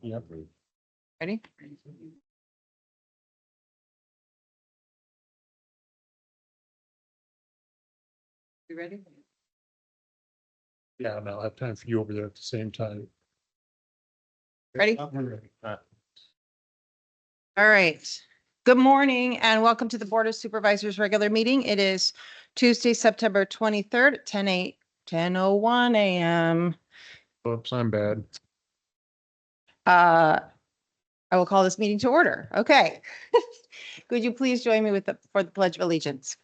Yep. Ready? You ready? Yeah, and I'll have time for you over there at the same time. Ready? I'm ready. All right. Good morning and welcome to the Board of Supervisors regular meeting. It is Tuesday, September 23rd at 10:01 a.m. Oops, I'm bad. I will call this meeting to order. Okay. Could you please join me for the Pledge of Allegiance?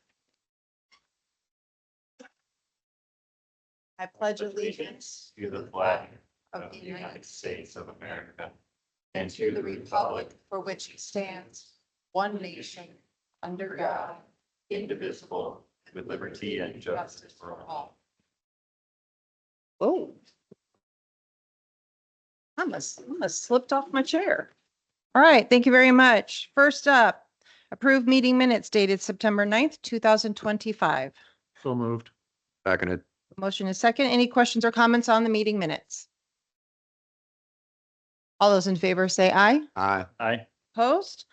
I pledge allegiance To the flag of of the United States of America and to the republic for which it stands, one nation, under God, indivisible, with liberty and justice for all. Oh. I must slipped off my chair. All right, thank you very much. First up, approved meeting minutes dated September 9th, 2025. So moved. Seconded. Motion is second. Any questions or comments on the meeting minutes? All those in favor say aye. Aye. Aye. Opposed?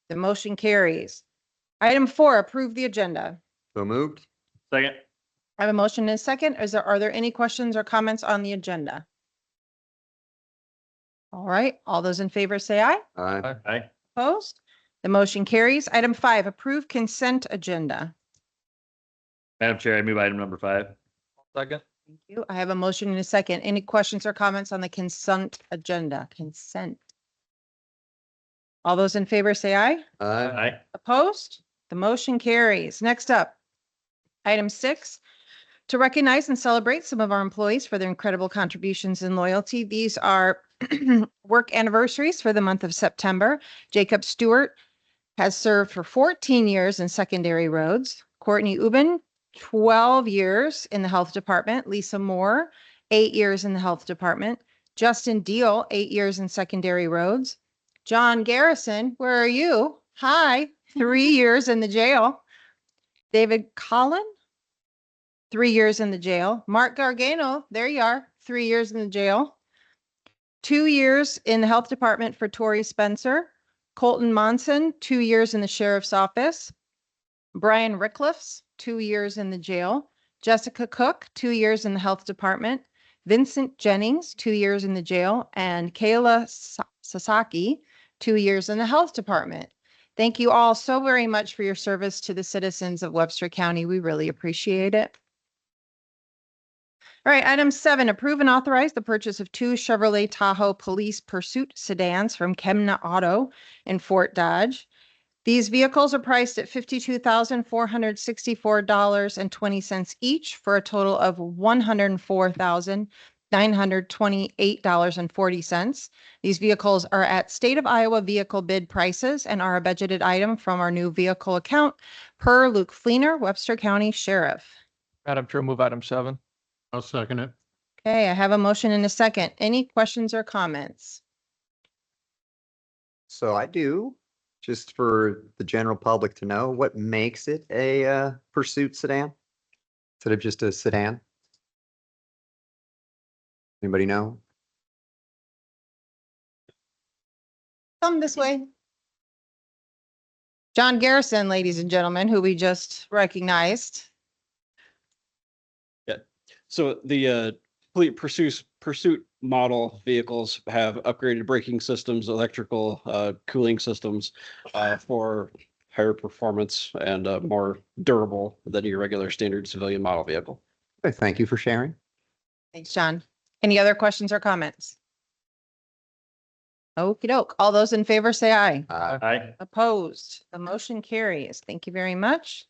The motion carries. Item 4, approve the agenda. So moved. Second. I have a motion and a second. Are there any questions or comments on the agenda? All right, all those in favor say aye. Aye. Aye. Opposed? The motion carries. Item 5, approve consent agenda. Madam Chair, I move item number 5. Second. Thank you. I have a motion and a second. Any questions or comments on the consent agenda? Consent. All those in favor say aye. Aye. Aye. Opposed? The motion carries. Next up, item 6, to recognize and celebrate some of our employees for their incredible contributions and loyalty. These are work anniversaries for the month of September. Jacob Stewart has served for 14 years in secondary roads. Courtney Ubin, 12 years in the health department. Lisa Moore, 8 years in the health department. Justin Deal, 8 years in secondary roads. John Garrison, where are you? Hi, 3 years in the jail. David Collin, 3 years in the jail. Mark Gargano, there you are, 3 years in the jail. 2 years in the health department for Tori Spencer. Colton Monson, 2 years in the sheriff's office. Brian Rickliffs, 2 years in the jail. Jessica Cook, 2 years in the health department. Vincent Jennings, 2 years in the jail. And Kayla Sasaki, 2 years in the health department. Thank you all so very much for your service to the citizens of Webster County. We really appreciate it. All right, item 7, approve and authorize the purchase of 2 Chevrolet Tahoe Police Pursuit sedans from Chemna Auto in Fort Dodge. These vehicles are priced at $52,464.20 each for a total of $104,928.40. These vehicles are at State of Iowa vehicle bid prices and are a budgeted item from our new vehicle account per Luke Fleener, Webster County Sheriff. Madam Chair, move item 7. I'll second it. Okay, I have a motion and a second. Any questions or comments? So I do, just for the general public to know, what makes it a pursuit sedan instead of just a sedan? Anybody know? Come this way. John Garrison, ladies and gentlemen, who we just recognized. So the fleet pursuit model vehicles have upgraded braking systems, electrical cooling systems for higher performance and more durable than your regular standard civilian model vehicle. Okay, thank you for sharing. Thanks, John. Any other questions or comments? Okey doke. All those in favor say aye. Aye. Opposed? The motion carries. Thank you very much.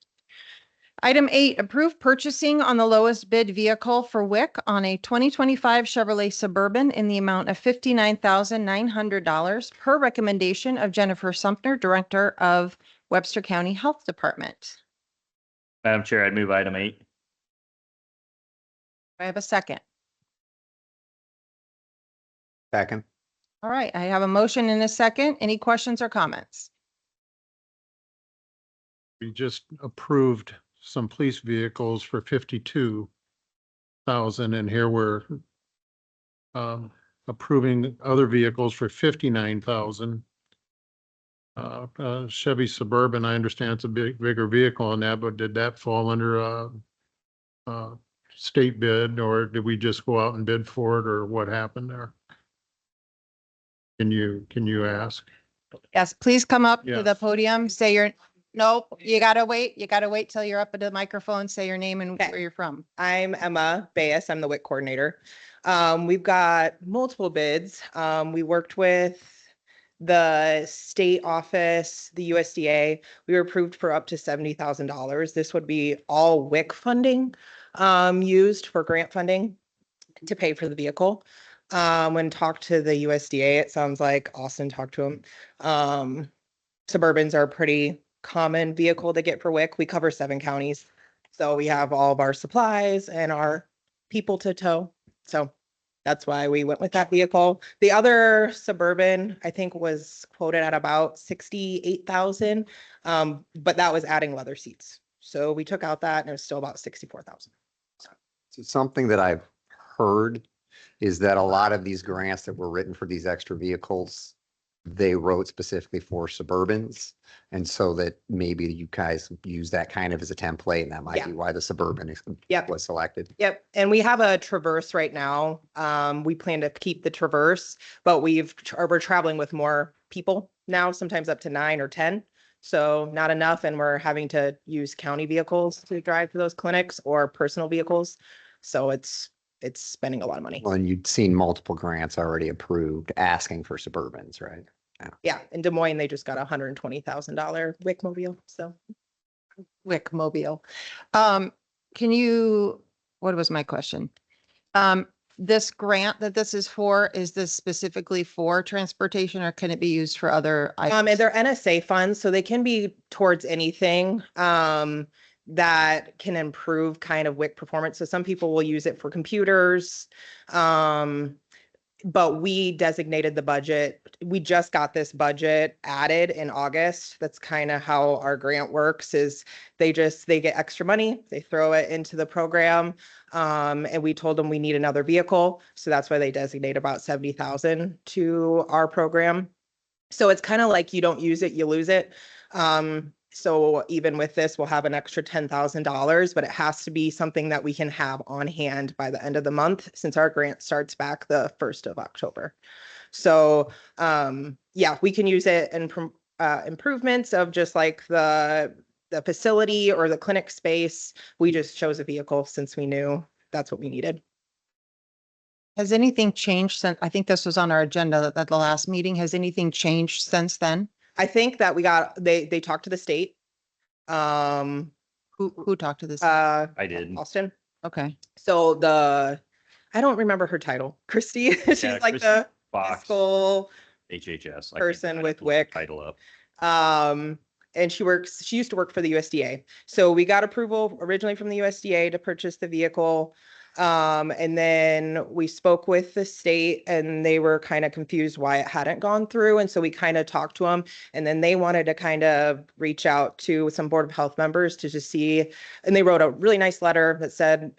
Item 8, approve purchasing on the lowest bid vehicle for WIC on a 2025 Chevrolet Suburban in the amount of $59,900 per recommendation of Jennifer Sumner, Director of Webster County Health Department. Madam Chair, I move item 8. Do I have a second? Second. All right, I have a motion and a second. Any questions or comments? We just approved some police vehicles for 52,000 and here we're approving other vehicles for 59,000. Chevy Suburban, I understand it's a bigger vehicle on that, but did that fall under a state bid, or did we just go out and bid for it, or what happened there? Can you ask? Yes, please come up to the Yes. podium, say your, nope, you gotta wait. You gotta wait till you're up at the microphone, say your name and Okay. where you're from. I'm Emma Bayes. I'm the WIC coordinator. We've got multiple bids. We worked with the state office, the USDA. We were approved for up to $70,000. This would be all WIC funding used for grant funding to pay for the vehicle. When talked to the USDA, it sounds like Austin talked to him. Suburbans are a pretty common vehicle to get for WIC. We cover 7 counties. So we have all of our supplies and our people to tow. So that's why we went with that vehicle. The other Suburban, I think, was quoted at about 68,000. But that was adding leather seats. So we took out that and it was still about 64,000. So something that I've heard is that a lot of these grants that were written for these extra vehicles, they wrote specifically for Suburbans. And so that maybe you guys use that kind of as a template, and that might Yeah. be why the Suburban Yep. was selected. Yep, and we have a Traverse right now. We plan to keep the Traverse, but we're traveling with more people now, sometimes up to 9 or 10. So not enough, and we're having to use county vehicles to drive to those clinics or personal vehicles. So it's spending a lot of money. Well, and you'd seen multiple grants already approved asking for Suburbans, right? Yeah, in Des Moines, they just got $120,000 WIC mobile, so. WIC Mobile. Can you, what was my question? This grant that this is for, is this specifically for transportation or can it be used for other? And they're NSA funds, so they can be towards anything that can improve kind of WIC performance. So some people will use it for computers. But we designated the budget. We just got this budget added in August. That's kind of how our grant works is they get extra money, they throw it into the program. And we told them we need another vehicle. So that's why they designate about 70,000 to our program. So it's kind of like you don't use it, you lose it. So even with this, we'll have an extra $10,000, but it has to be something that we can have on hand by the end of the month since our grant starts back the 1st of October. So yeah, we can use it in improvements of just like the facility or the clinic space. We just chose a vehicle since we knew that's what we needed. Has anything changed since, I think this was on our agenda at the last meeting. Has anything changed since then? I think that they talked to the state. Who talked to this? I did. Austin. Okay. So I don't remember her title, Christy. She's Yeah, like Christy the Fox, fiscal HHS. I person can't with pull the WIC. Title up. And she used to work for the USDA. So we got approval originally from the USDA to purchase the vehicle. And then we spoke with the state and they were kind of confused why it hadn't gone through. And so we kind of talked to them and then they wanted to kind of reach out to some Board of Health members to just see, and they wrote a really nice letter that said,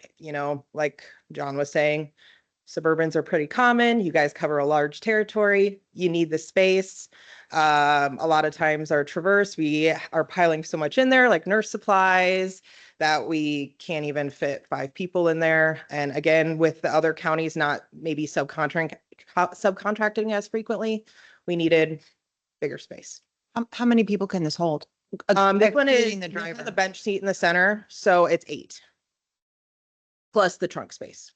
like John was saying, Suburbans are pretty common. You guys cover a large territory. You need the space. A lot of times our Traverse, we are piling so much in there, like nurse supplies, that we can't even fit 5 people in there. And again, with the other counties not maybe subcontracting as frequently, we needed bigger space. How many people can this hold? This one is Including the this has driver. a bench seat in the center, so it's 8. Plus the trunk space.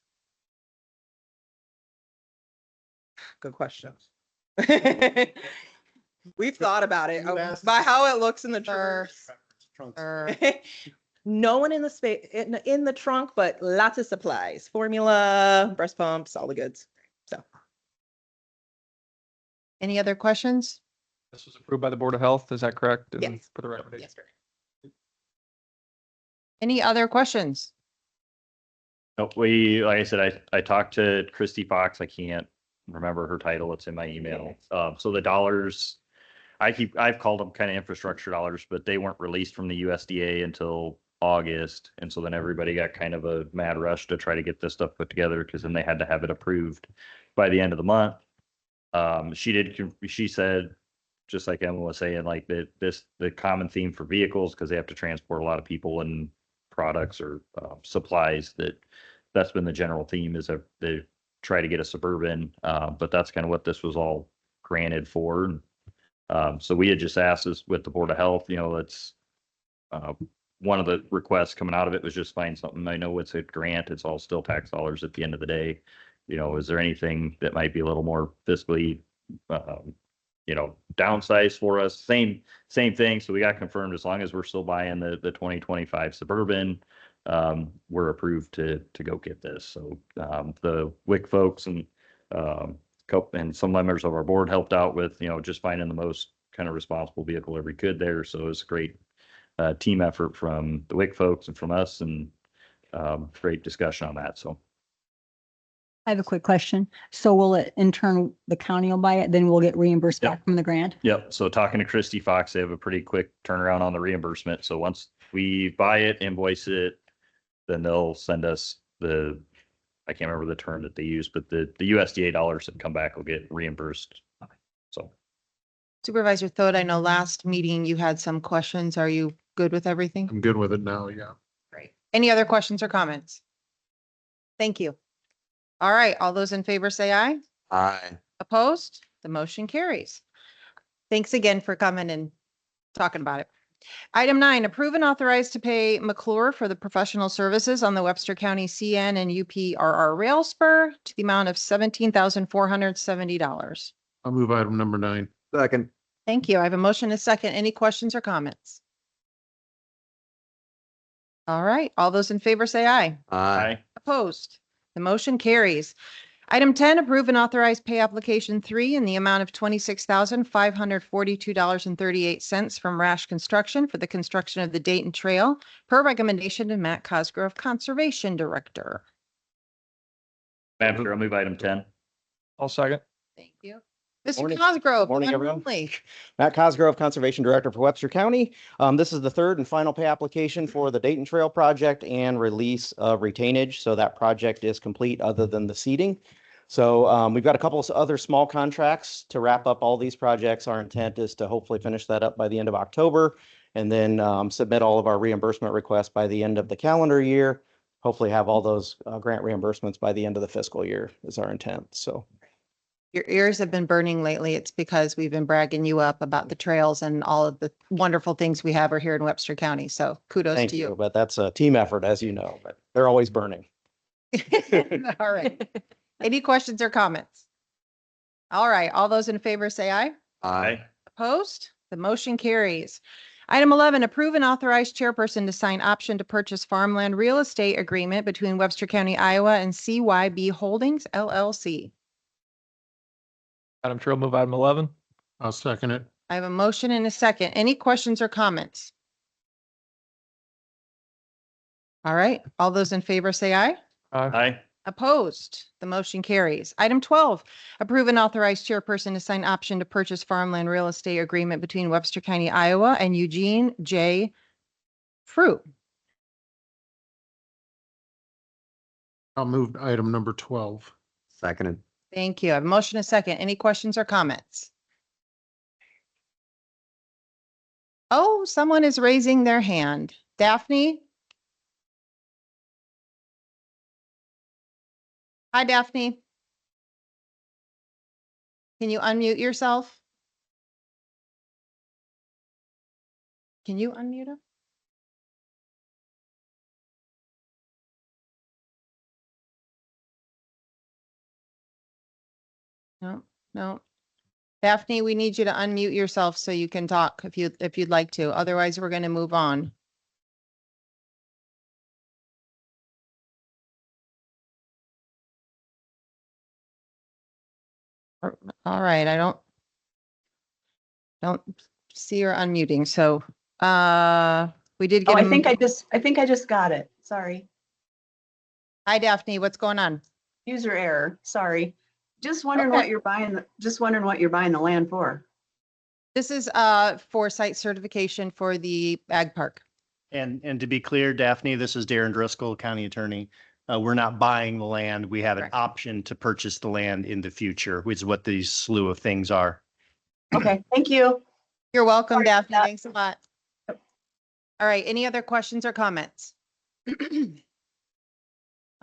Good question. We've thought about it by how it looks in the Traverse. Or No one in the space in the trunk, but lots of supplies, formula, breast pumps, all the goods. So any other questions? This was approved by the Board of Health, is that correct? And Yes. For the recommendation. yes, sir. Any other questions? No, like I said, I talked to Christy Fox. I can't remember her title. It's in my email. So the dollars, I've called them kind of infrastructure dollars, but they weren't released from the USDA until August. And so then everybody got kind of a mad rush to try to get this stuff put together because then they had to have it approved by the end of the month. She said, just like Emma was saying, like that the common theme for vehicles, because they have to transport a lot of people and products or supplies, that's been the general theme is that they try to get a Suburban, but that's kind of what this was all granted for. So we had just asked this with the Board of Health, let's, one of the requests coming out of it was just find something. I know it's a grant, it's all still tax dollars at the end of the day. Is there anything that might be a little more fiscally, downsized for us? Same thing. So we got confirmed as long as we're still buying the 2025 Suburban, we're approved to go get this. So the WIC folks and some members of our board helped out with, just finding the most kind of responsible vehicle that we could there. So it was a great team effort from the WIC folks and from us, and great discussion on that. So. I have a quick question. So will it in turn, the county will buy it, then we'll get reimbursed back from the grant? Yep. So talking to Christy Fox, they have a pretty quick turnaround on the reimbursement. So once we buy it, invoice it, then they'll send us I can't remember the term that they use, but the USDA dollars that come back will get reimbursed. So. Supervisor Thode, I know last meeting you had some questions. Are you good with everything? I'm good with it now, yeah. Great. Any other questions or comments? Thank you. All right, all those in favor say aye. Aye. Opposed? The motion carries. Thanks again for coming and talking about it. Item 9, approve and authorize to pay McClure for the professional services on the Webster County CN and UPRR rail spur to the amount of $17,470. I'll move item number 9. Second. Thank you. I have a motion and a second. Any questions or comments? All right, all those in favor say aye. Aye. Opposed? The motion carries. Item 10, approve and authorize pay application 3 in the amount of $26,542.38 from Rash Construction for the construction of the Dayton Trail per recommendation of Matt Cosgrove, Conservation Director. Madam Chair, I'll move item 10. I'll second. Thank you. Mr. Morning. Cosgrove. Morning, one everyone. only. Matt Cosgrove, Conservation Director for Webster County. This is the third and final pay application for the Dayton Trail project and release of retainage. So that project is complete other than the seeding. So we've got a couple of other small contracts to wrap up all these projects. Our intent is to hopefully finish that up by the end of October and then submit all of our reimbursement requests by the end of the calendar year. Hopefully have all those grant reimbursements by the end of the fiscal year is our intent. So. Your ears have been burning lately. It's because we've been bragging you up about the trails and all of the wonderful things we have here in Webster County. So kudos Thank to you, you. but that's a team effort, as you know, but they're always burning. All right. Any questions or comments? All right. All those in favor say aye. Aye. Opposed? The motion carries. Item 11, approve and authorize chairperson to sign option to purchase farmland real estate agreement between Webster County, Iowa and CYB Holdings LLC. Madam Chair, I'll move item 11. I'll second it. I have a motion and a second. Any questions or comments? All right. All those in favor say aye. Aye. Opposed? The motion carries. Item 12, approve and authorize chairperson to sign option to purchase farmland real estate agreement between Webster County, Iowa and Eugene J. Fruit. I'll move item number 12. Seconded. Thank you. I have a motion and a second. Any questions or comments? Oh, someone is raising their hand. Daphne? Hi, Daphne. Can you unmute yourself? Can you unmute her? No, no. Daphne, we need you to unmute yourself so you can talk if you'd like to. Otherwise, we're going to move on. All right, I don't see her unmuting. So we did Oh, get I think I just got it. Sorry. Hi, Daphne, what's going on? User error. Sorry. Just wondering Okay. what you're buying, just wondering what you're buying the land for. This is for site certification for the ag park. And to be clear, Daphne, this is Darren Driscoll, County Attorney. We're not buying the land. We have an Correct. option to purchase the land in the future, which is what these slew of things are. Okay, thank you. You're welcome, Sorry about Daphne. that. Thanks a lot. All right, any other questions or comments?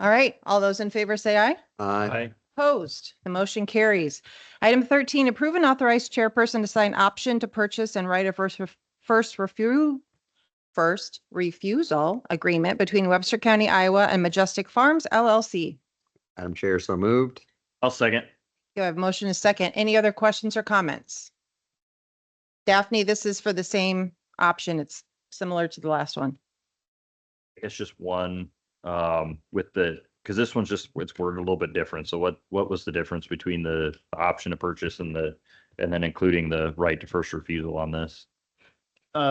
All right, all those in favor say aye. Aye. Opposed, the motion carries. Item 13, approve and authorize chairperson to sign option to purchase and right of first refusal agreement between Webster County, Iowa and Majestic Farms LLC. Madam Chair, so moved. I'll second. You have a motion and a second. Any other questions or comments? Daphne, this is for the same option. It's similar to the last one. It's just one, with the, because this one's just, it's worded a little bit different. So what was the difference between the option to purchase and then including the right to first refusal on this?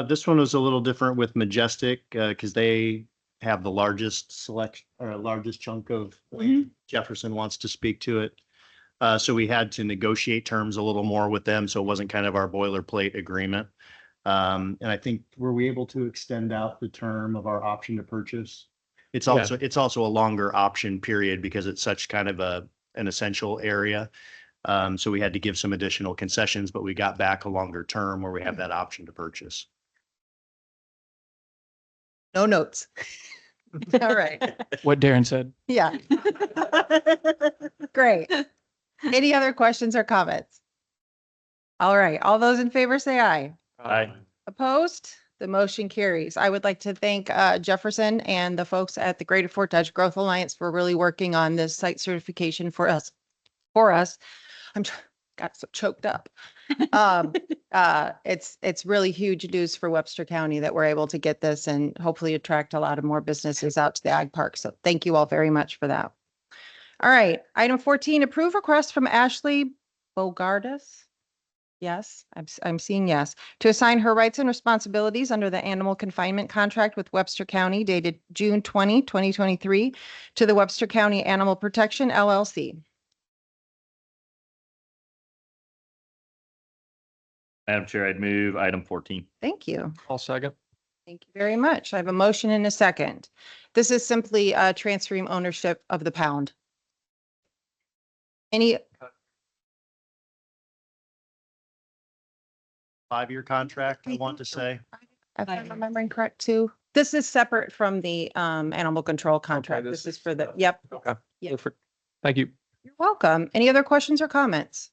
This one was a little different with Majestic, because they have the largest select, or largest chunk of land. Jefferson wants to speak to it. So we had to negotiate terms a little more with them, so it wasn't kind of our boilerplate agreement. And I think, were we able to extend out the term of our option to purchase? It's also a longer option period because it's such kind of an essential area. So we had to give some additional concessions, but we got back a longer term where we have that option to purchase. No notes. All right. What Darren said. Yeah. Great. Any other questions or comments? All right, all those in favor say aye. Aye. Opposed? The motion carries. I would like to thank Jefferson and the folks at the Greater Fort Dodge Growth Alliance for really working on this site certification for us. Got so choked up. It's really huge news for Webster County that we're able to get this and hopefully attract a lot of more businesses out to the Ag Park. So thank you all very much for that. All right, item 14, approve request from Ashley Bogardus. Yes, I'm seeing yes, to assign her rights and responsibilities under the animal confinement contract with Webster County dated June 20, 2023 to the Webster County Animal Protection LLC. Madam Chair, I'd move item 14. Thank you. I'll second. Thank you very much. I have a motion and a second. This is simply transferring ownership of the pound. Any, 5-year contract, I want to say. if I'm remembering correct too, this is separate from the animal control contract. this This is for the, yep. Okay. Yeah. Perfect. Thank you. You're welcome. Any other questions or comments?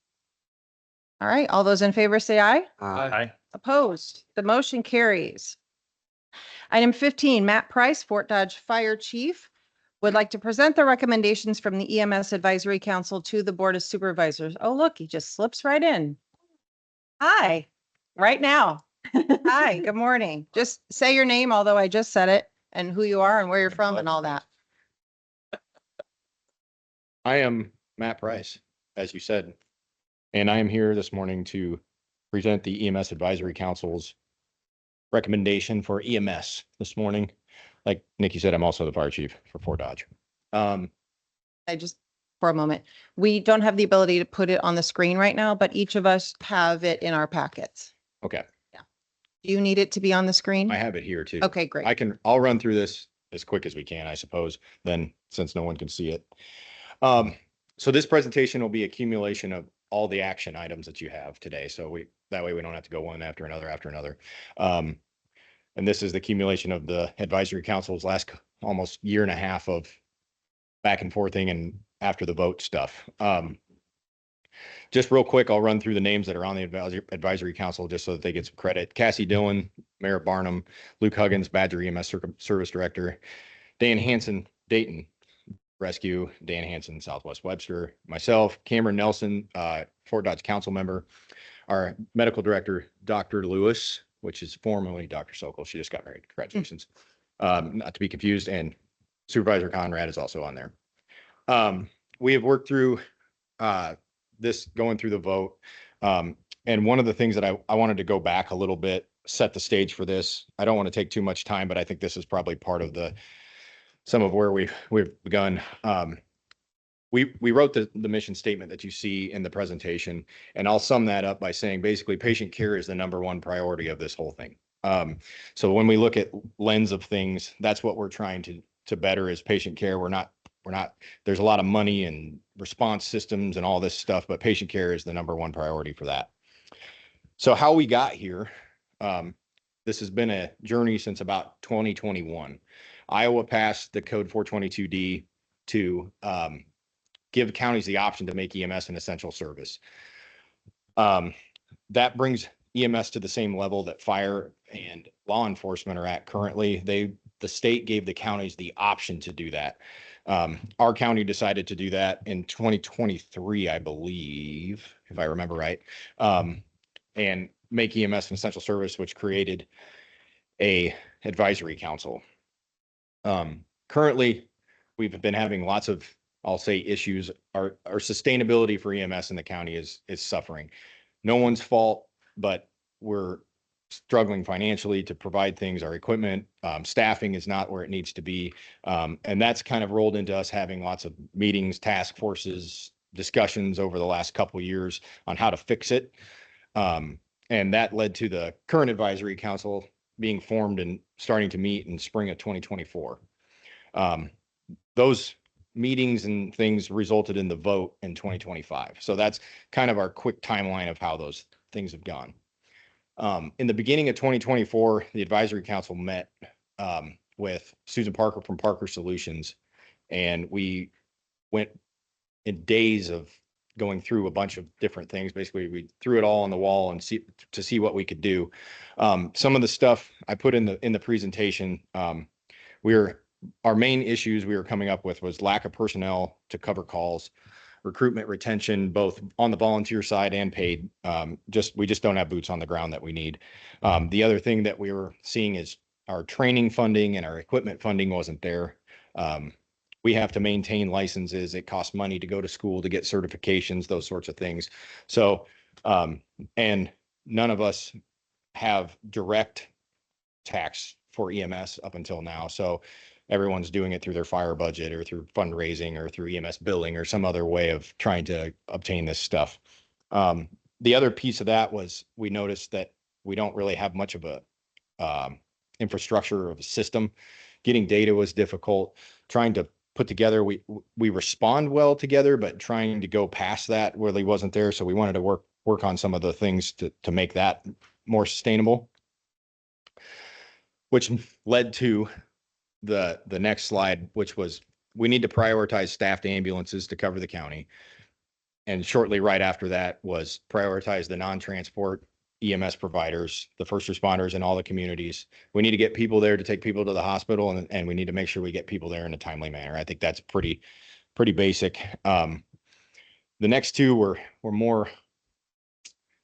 All right, all those in favor say aye. Aye. Opposed, the motion carries. Item 15, Matt Price, Fort Dodge Fire Chief, would like to present the recommendations from the EMS Advisory Council to the Board of Supervisors. Oh, look, he just slips right in. Hi, right now. Hi, good morning. Just say your name, although I just said it, and who you are and where you're from and all that. I am Matt Price, as you said, and I am here this morning to present the EMS Advisory Council's recommendation for EMS this morning. Like Nikki said, I'm also the fire chief for Fort Dodge. I just, for a moment, we don't have the ability to put it on the screen right now, but each of us have it in our packets. Okay, Do you need it to be on the screen? I have it here too. Okay, great. I'll run through this as quick as we can, I suppose, then since no one can see it. So this presentation will be accumulation of all the action items that you have today. So that way we don't have to go one after another. And this is the accumulation of the advisory council's last almost year and a half of back and forthing and after the vote stuff. Just real quick, I'll run through the names that are on the advisory council just so that they get some credit. Cassie Dillon, Mayor Barnum, Luke Huggins, Badger EMS Service Director, Dan Hansen, Dayton Rescue, Dan Hansen, Southwest Webster, myself, Cameron Nelson, Fort Dodge Council member, our medical director, Dr. Lewis, which is formerly Dr. Sokol. She just got married. Congratulations. Not to be confused. And Supervisor Conrad is also on there. We have worked through this going through the vote. And one of the things that I wanted to go back a little bit, set the stage for this. I don't want to take too much time, but I think this is probably part of some of where we've begun. We wrote the mission statement that you see in the presentation, and I'll sum that up by saying basically patient care is the #1 priority of this whole thing. So when we look at lens of things, that's what we're trying to better is patient care. We're not, there's a lot of money and response systems and all this stuff, but patient care is the number one priority for that. So how we got here, this has been a journey since about 2021. Iowa passed the code 422D to give counties the option to make EMS an essential service. That brings EMS to the same level that fire and law enforcement are at currently. The state gave the counties the option to do that. Our county decided to do that in 2023, I believe, if I remember right, and make EMS an essential service, which created a advisory council. Currently, we've been having lots of, I'll say, issues. Our sustainability for EMS in the county is suffering. No one's fault, but we're struggling financially to provide things. Our equipment, staffing is not where it needs to be. And that's kind of rolled into us having lots of meetings, task forces, discussions over the last couple of years on how to fix it. And that led to the current advisory council being formed and starting to meet in spring of 2024. Those meetings and things resulted in the vote in 2025. So that's kind of our quick timeline of how those things have gone. In the beginning of 2024, the advisory council met with Susan Parker from Parker Solutions, and we went in days of going through a bunch of different things. Basically, we threw it all on the wall and see what we could do. Some of the stuff I put in the presentation, our main issues we were coming up with was lack of personnel to cover calls, recruitment, retention, both on the volunteer side and paid. We just don't have boots on the ground that we need. The other thing that we were seeing is our training funding and our equipment funding wasn't there. We have to maintain licenses. It costs money to go to school to get certifications, those sorts of things. So, and none of us have direct tax for EMS up until now. So everyone's doing it through their fire budget or through fundraising or through EMS billing or some other way of trying to obtain this stuff. The other piece of that was we noticed that we don't really have much of a infrastructure of a system. Getting data was difficult. Trying to put together, we respond well together, but trying to go past that really wasn't there. So we wanted to work on some of the things to make that more sustainable, which led to the next slide, which was we need to prioritize staffed ambulances to cover the county. And shortly right after that was prioritize the non-transport EMS providers, the first responders in all the communities. We need to get people there to take people to the hospital, and we need to make sure we get people there in a timely manner. I think that's pretty basic. The next two were more,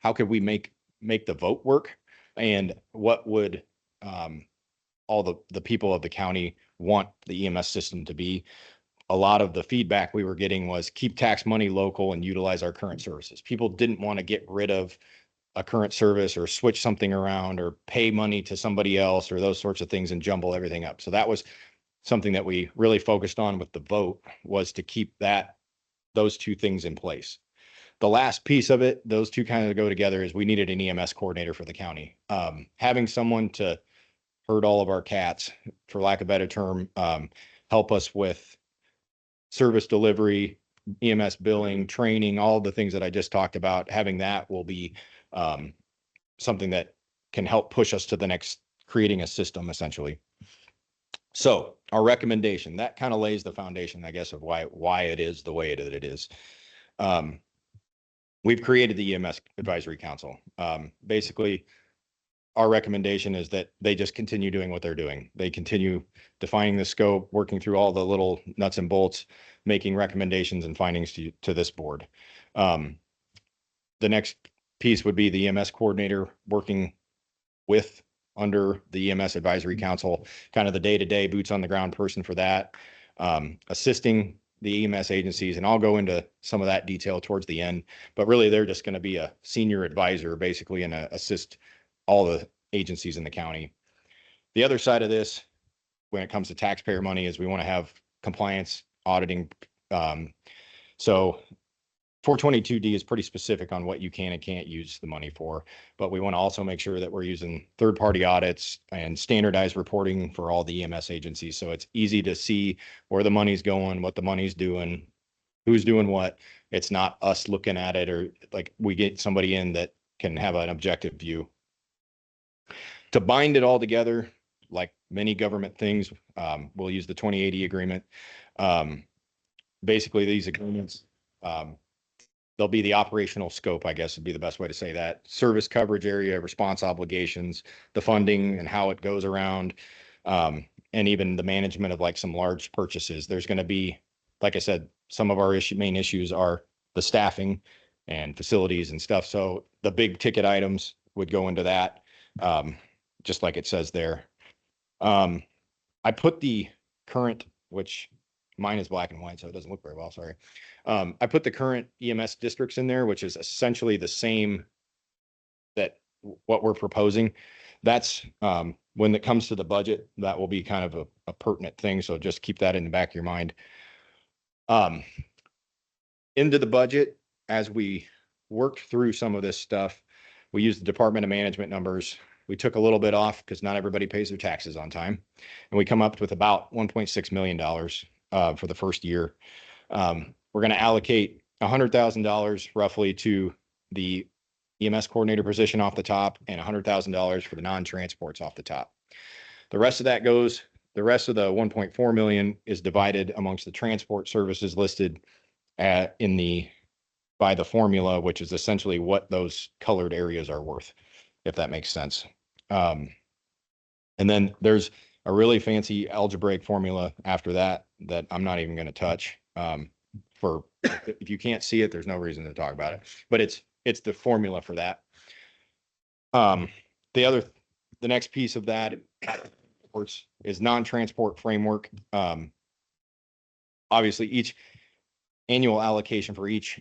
how could we make the vote work, and what would all the people of the county want the EMS system to be. A lot of the feedback we were getting was keep tax money local and utilize our current services. People didn't want to get rid of a current service or switch something around or pay money to somebody else or those sorts of things and jumble everything up. So that was something that we really focused on with the vote, was to keep those two things in place. The last piece of it, those two kind of go together, is we needed an EMS coordinator for the county. Having someone to herd all of our cats, for lack of a better term, help us with service delivery, EMS billing, training, all the things that I just talked about. Having that will be something that can help push us to the next, creating a system essentially. So our recommendation, that kind of lays the foundation, I guess, of why it is the way that it is. We've created the EMS Advisory Council. Basically, our recommendation is that they just continue doing what they're doing. They continue defining the scope, working through all the little nuts and bolts, making recommendations and findings to this board. The next piece would be the EMS coordinator working under the EMS Advisory Council, kind of the day-to-day boots on the ground person for that, assisting the EMS agencies. And I'll go into some of that detail towards the end, but really they're just going to be a senior advisor basically and assist all the agencies in the county. The other side of this, when it comes to taxpayer money, is we want to have compliance auditing. So 422D is pretty specific on what you can and can't use the money for, but we want to also make sure that we're using third-party audits and standardized reporting for all the EMS agencies. So it's easy to see where the money's going, what the money's doing, who's doing what. It's not us looking at it, or like we get somebody in that can have an objective view. To bind it all together, like many government things, we'll use the 2080 agreement. Basically, these agreements, there'll be the operational scope, I guess would be the best way to say that. Service coverage area, response obligations, the funding and how it goes around, and even the management of like some large purchases. There's going to be, like I said, some of our main issues are the staffing and facilities and stuff. So the big ticket items would go into that, just like it says there. I put the current, which mine is black and white, so it doesn't look very well, sorry. I put the current EMS districts in there, which is essentially the same that what we're proposing. That's when it comes to the budget, that will be kind of a pertinent thing. So just keep that in the back of your mind. Into the budget, as we worked through some of this stuff, we used the Department of Management numbers. We took a little bit off because not everybody pays their taxes on time. And we come up with about $1.6 million for the first year. We're going to allocate $100,000 roughly to the EMS coordinator position off the top and $100,000 for the non-transports off the top. The rest of that goes, the rest of the 1.4 million is divided amongst the transport services listed by the formula, which is essentially what those colored areas are worth, if that makes sense. And then there's a really fancy algebraic formula after that that I'm not even going to touch. If you can't see it, there's no reason to talk about it, but it's the formula for that. The next piece of that, of course, is non-transport framework. Obviously, each annual allocation for each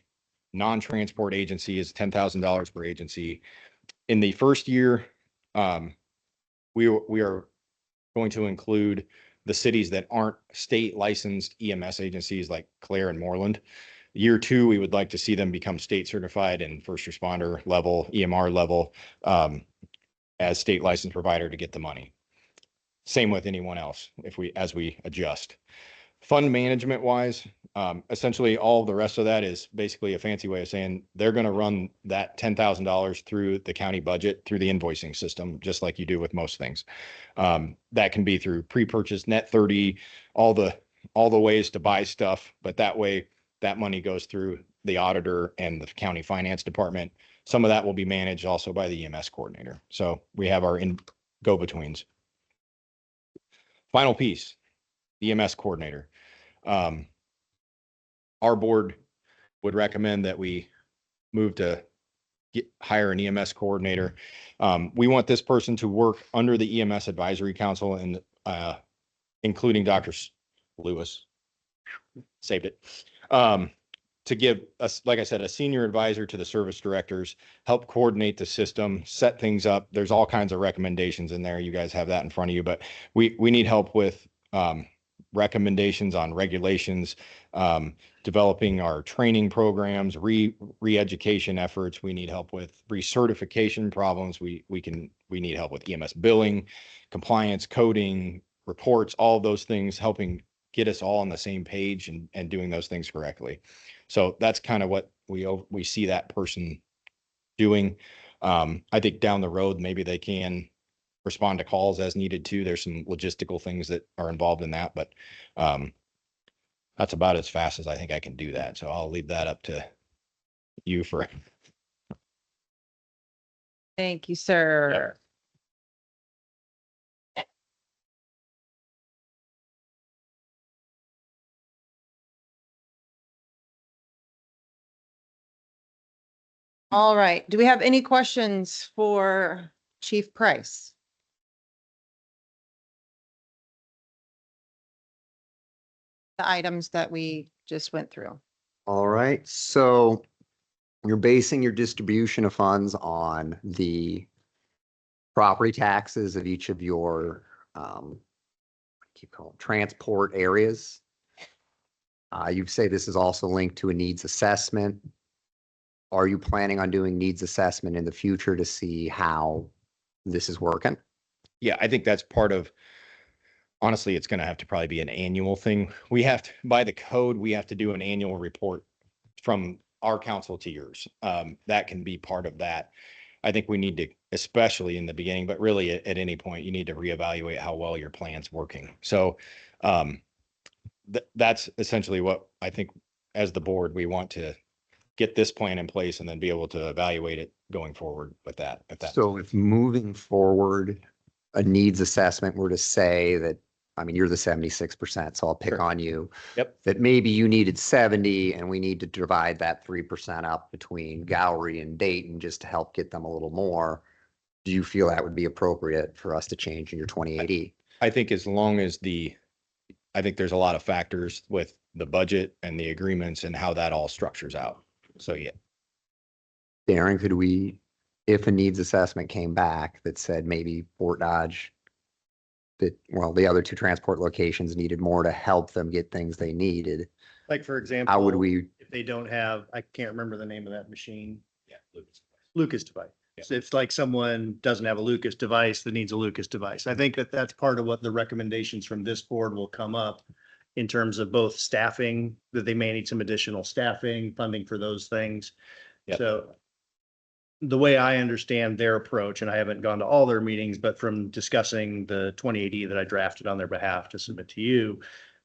non-transport agency is $10,000 per agency. In the first year, we are going to include the cities that aren't state licensed EMS agencies like Clare and Moreland. Year two, we would like to see them become state certified and first responder level, EMR level, as state licensed provider to get the money. Same with anyone else as we adjust. Fund management wise, essentially all the rest of that is basically a fancy way of saying they're going to run that $10,000 through the county budget, through the invoicing system, just like you do with most things. That can be through pre-purchase, net 30, all the ways to buy stuff, but that way that money goes through the auditor and the county finance department. Some of that will be managed also by the EMS coordinator. So we have our go-betweens. Final piece, the EMS coordinator. Our board would recommend that we move to hire an EMS coordinator. We want this person to work under the EMS Advisory Council and including Dr. Lewis. Saved it. To give us, like I said, a senior advisor to the service directors, help coordinate the system, set things up. There's all kinds of recommendations in there. You guys have that in front of you, but we need help with recommendations on regulations, developing our training programs, re-education efforts. We need help with recertification problems. We need help with EMS billing, compliance, coding, reports, all of those things, helping get us all on the same page and doing those things correctly. So that's kind of what we see that person doing. I think down the road, maybe they can respond to calls as needed too. There's some logistical things that are involved in that, but that's about as fast as I think I can do that. So I'll leave that up to you for. Thank you, sir. All right. Do we have any questions for Chief Price? The items that we just went through. All right, so you're basing your distribution of funds on the property taxes of each of your transport areas. You say this is also linked to a needs assessment. are you planning on doing needs assessment in the future to see how this is working? Yeah, I think that's part of, honestly, it's going to have to probably be an annual thing. We have to, by the code, we have to do an annual report from our council to yours. That can be part of that. I think we need to, especially in the beginning, but really at any point, you need to reevaluate how well your plan's working. So that's essentially what I think as the board, we want to get this plan in place and then be able to evaluate it going forward with that. So if moving forward, a needs assessment were to say that, I mean, you're the 76%, so I'll pick Sure. on you. Yep. That maybe you needed 70 and we need to divide that 3% up between Gowrie and Dayton just to help get them a little more. Do you feel that would be appropriate for us to change in your 2080? I think as long as I think there's a lot of factors with the budget and the agreements and how that all structures out. So, yeah. Darren, could we, if a needs assessment came back that said maybe Fort Dodge, that, well, the other two transport locations needed more to help them get things they needed, Like, for example. how would we, If they don't have, I can't remember the name of that machine. Yeah. Lucas device. Yeah. So it's like someone doesn't have a Lucas device that needs a Lucas device. I think that that's part of what the recommendations from this board will come up in terms of both staffing, that they may need some additional staffing, funding for those things. Yep. So the way I understand their approach, and I haven't gone to all their meetings, but from discussing the 2080 that I drafted on their behalf to submit to you,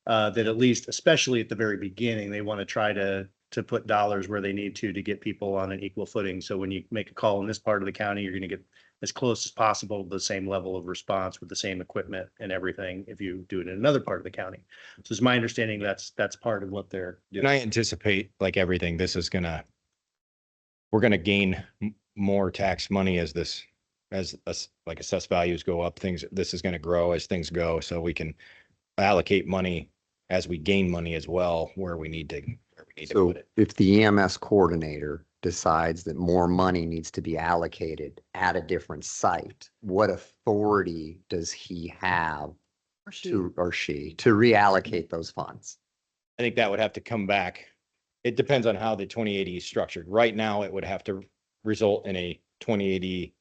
that at least, especially at the very beginning, they want to try to put dollars where they need to get people on an equal footing. So when you make a call in this part of the county, you're going to get as close as possible to the same level of response with the same equipment and everything if you do it in another part of the county. So it's my understanding that's part of what they're And I doing. anticipate, like everything, we're gonna gain more tax money as like assessed values go up, this is gonna grow as things go, so we can allocate money as we gain money as well, where we need to so put it. if the EMS coordinator decides that more money needs to be allocated at a different site, what authority does he have Or she. or she to reallocate those funds? I think that would have to come back. It depends on how the 2080 is structured. Right now, it would have to result in a 2080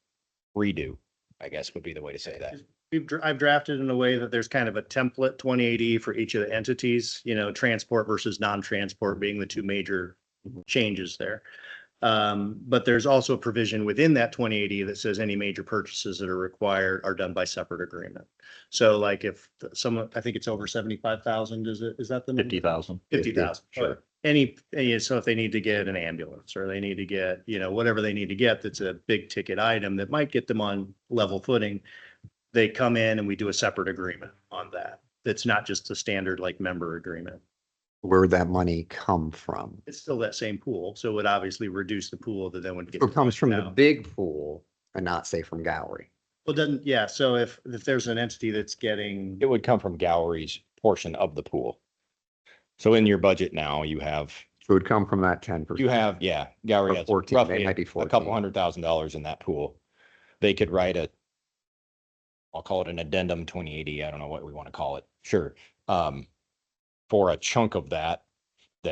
redo, I guess would be the way to say that. I've drafted in a way that there's kind of a template 2080 for each of the entities, transport versus non-transport being the two major changes there. But there's also a provision within that 2080 that says any major purchases that are required are done by separate agreement. So like if someone, I think it's over 75,000, is that the number? 50,000. 50,000. Sure. So if they need to get an ambulance or they need to get, whatever they need to get, that's a big ticket item that might get them on level footing. They come in and we do a separate agreement on that. That's not just a standard like member agreement. Where would that money come from? It's still that same pool. So it would obviously reduce the pool that then would get. It comes from the down. big pool and not say from Gowrie. Well, doesn't, yeah. So if there's an entity that's getting, It would come from Gowrie's portion of the pool. So in your budget now, you have, So it would come from that 10%. Gowrie Or has 14, it roughly might be a 14. couple $100,000 in that pool. They could write I'll call it an addendum 2080. I don't know what we want to call it. Sure. For a chunk of that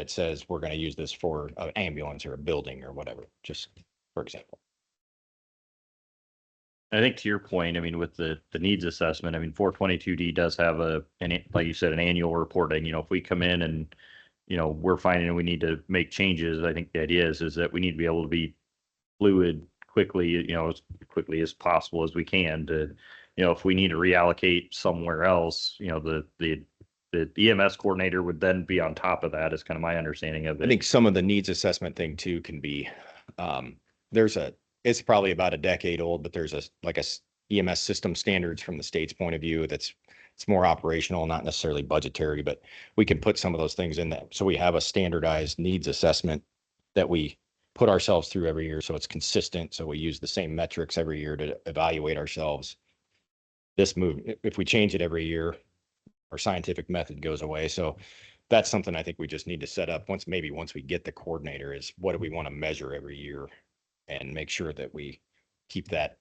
says we're going to use this for an ambulance or a building or whatever, just for example. I think to your point, I mean, with the needs assessment, I mean, 422D does have like you said, an annual reporting, if we come in and, we're finding we need to make changes, I think the idea is that we need to be able to be fluid quickly, as quickly as possible as we can to, if we need to reallocate somewhere else, the EMS coordinator would then be on top of that is kind of my understanding of it. I think some of the needs assessment thing too can be, it's probably about a decade old, but there's a EMS system standards from the state's point of view it's more operational, not necessarily budgetary, but we can put some of those things in that. So we have a standardized needs assessment that we put ourselves through every year. So it's consistent. So we use the same metrics every year to evaluate ourselves. If we change it every year, our scientific method goes away. So that's something I think we just need to set up once we get the coordinator is what do we want to measure every year and make sure that we keep that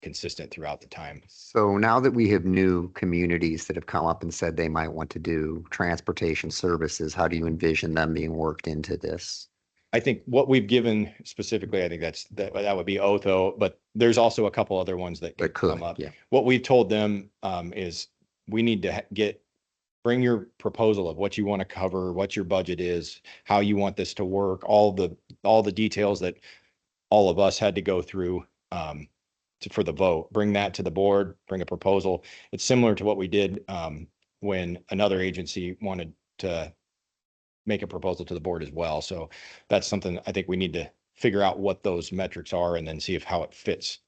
consistent throughout the time. So now that we have new communities that have come up and said they might want to do transportation services, how do you envision them being worked into this? I think what we've given specifically, I think that would be Otho, but there's also a couple other ones that That could come could, up. yeah. What we've told them is we need to bring your proposal of what you want to cover, what your budget is, how you want this to work, all the details that all of us had to go through for the vote. Bring that to the board, bring a proposal. It's similar to what we did when another agency wanted to make a proposal to the board as well. So that's something I think we need to figure out what those metrics are and then see how it fits.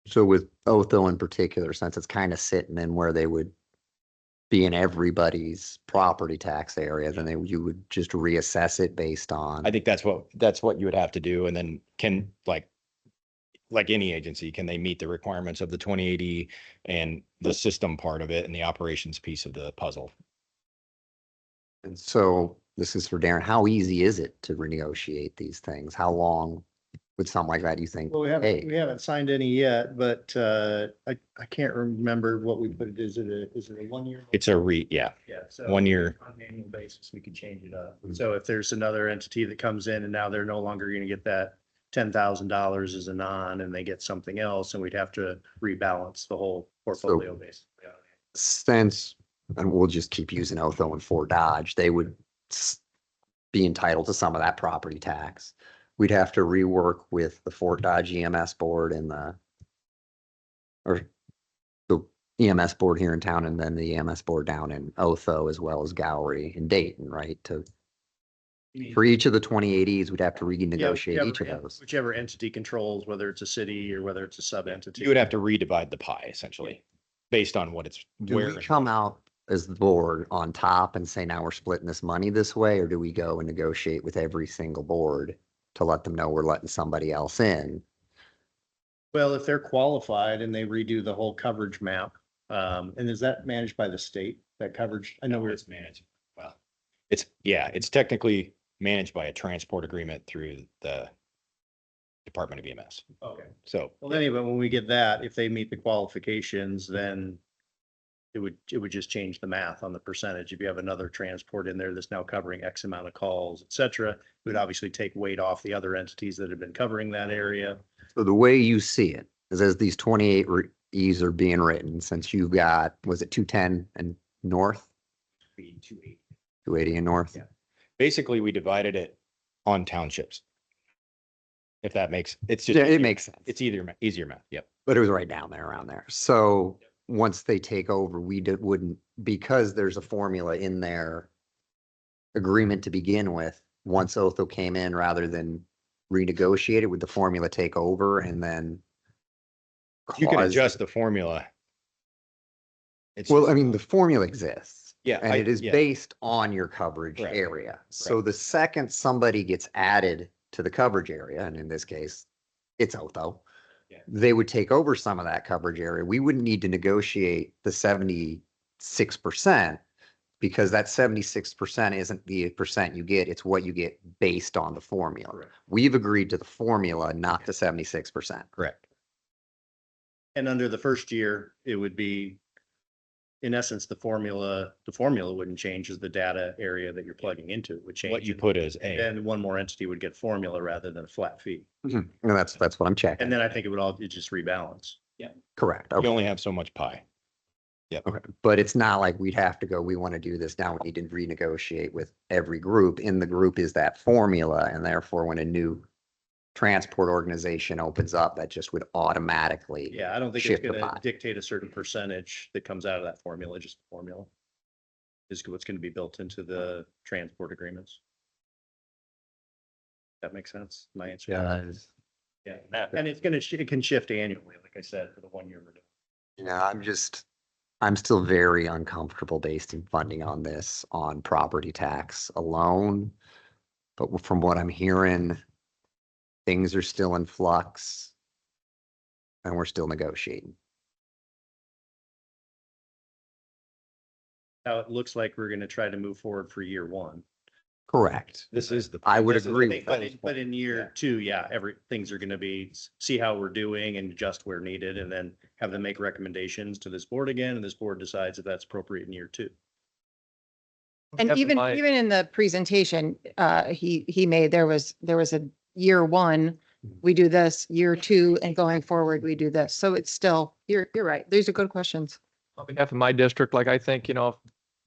So with Otho in particular, since it's kind of sitting in where they would be in everybody's property tax area, then you would just reassess it based on. I think that's what you would have to do. And then can like any agency, can they meet the requirements of the 2080 and the system part of it and the operations piece of the puzzle? And so this is for Darren. How easy is it to renegotiate these things? How long would something like that you think? Well, we Hey, haven't signed any yet, but I can't remember what we put it. Is it a 1 year? It's Yeah. So 1 year. on an annual basis, we could change it up. So if there's another entity that comes in and now they're no longer going to get that $10,000 as a non and they get something else, and we'd have to rebalance the whole portfolio basically. since, and we'll just keep using Otho and Fort Dodge, they would be entitled to some of that property tax. We'd have to rework with the Fort Dodge EMS board and or the EMS board here in town, and then the EMS board down in Otho, as well as Gowrie and Dayton, right? For each of the 2080s, we'd have to renegotiate each of those. Whichever entity controls, whether it's a city or whether it's a sub entity. You would have to redivide the pie essentially based on what it's Do where. we come out as the board on top and say, now we're splitting this money this way, or do we go and negotiate with every single board to let them know we're letting somebody else in? Well, if they're qualified and they redo the whole coverage map, and is that managed by the state, that coverage? I know we're. It's managed. Well, it's technically managed by a transport agreement through the Department of EMS. Okay. So, Well, anyway, when we get that, if they meet the qualifications, then it would just change the math on the percentage. If you have another transport in there that's now covering X amount of calls, et cetera, it would obviously take weight off the other entities that have been covering that area. So the way you see it is as these 28Es are being written, since you've got, was it 210 and north, 280 and north? Yeah. Basically, we divided it on townships. If that makes, it's just. Yeah, it makes sense. It's easier math. Yep. But it was right down there, around there. So once they take over, wouldn't, because there's a formula in their agreement to begin with, once Otho came in, rather than renegotiate it, would the formula take over and then You can cause- adjust the formula. It's, Well, I mean, the formula exists. Yeah, And it is yeah. based on your coverage Correct. area. So the second somebody gets added to the coverage area, and in this case, it's Otho, Yeah. they would take over some of that coverage area. We wouldn't need to negotiate the 76% because that 76% isn't the percent you get, it's what you get based on the formula. Correct. We've agreed to the formula, not the 76%. Correct. And under the first year, it would be, in essence, the formula wouldn't change as the data area that you're plugging into would change. What you put as And A. then one more entity would get formula rather than a flat fee. And that's what I'm checking. And then I think it just rebalance. Correct. You Okay. only have so much pie. Okay, but it's not like we'd have to go, we want to do this now, we need to renegotiate with every group. In the group is that formula, and therefore when a new transport organization opens up, that just would automatically. Yeah, I don't think it's Shift the gonna pie. dictate a certain percentage that comes out of that formula, just the formula is what's gonna be built into the transport agreements. That makes sense, my answer. Does. Yeah, and it's gonna, it can shift annually, like I said, for the 1 year. Yeah, I'm still very uncomfortable based in funding on this, on property tax alone. But from what I'm hearing, things are still in flux and we're still negotiating. Now it looks like we're gonna try to move forward for year one. Correct. This is the. I would this is the agree with proposal. But in year two, yeah, things are gonna be, see how we're doing and adjust where needed, and then have them make recommendations to this board again, and this board decides if that's appropriate in year two. And Have even, my- even in the presentation, he made, there was a year one, we do this, year two, and going forward, we do this. So it's still, you're right. These are good questions. On behalf of my district, like I think, if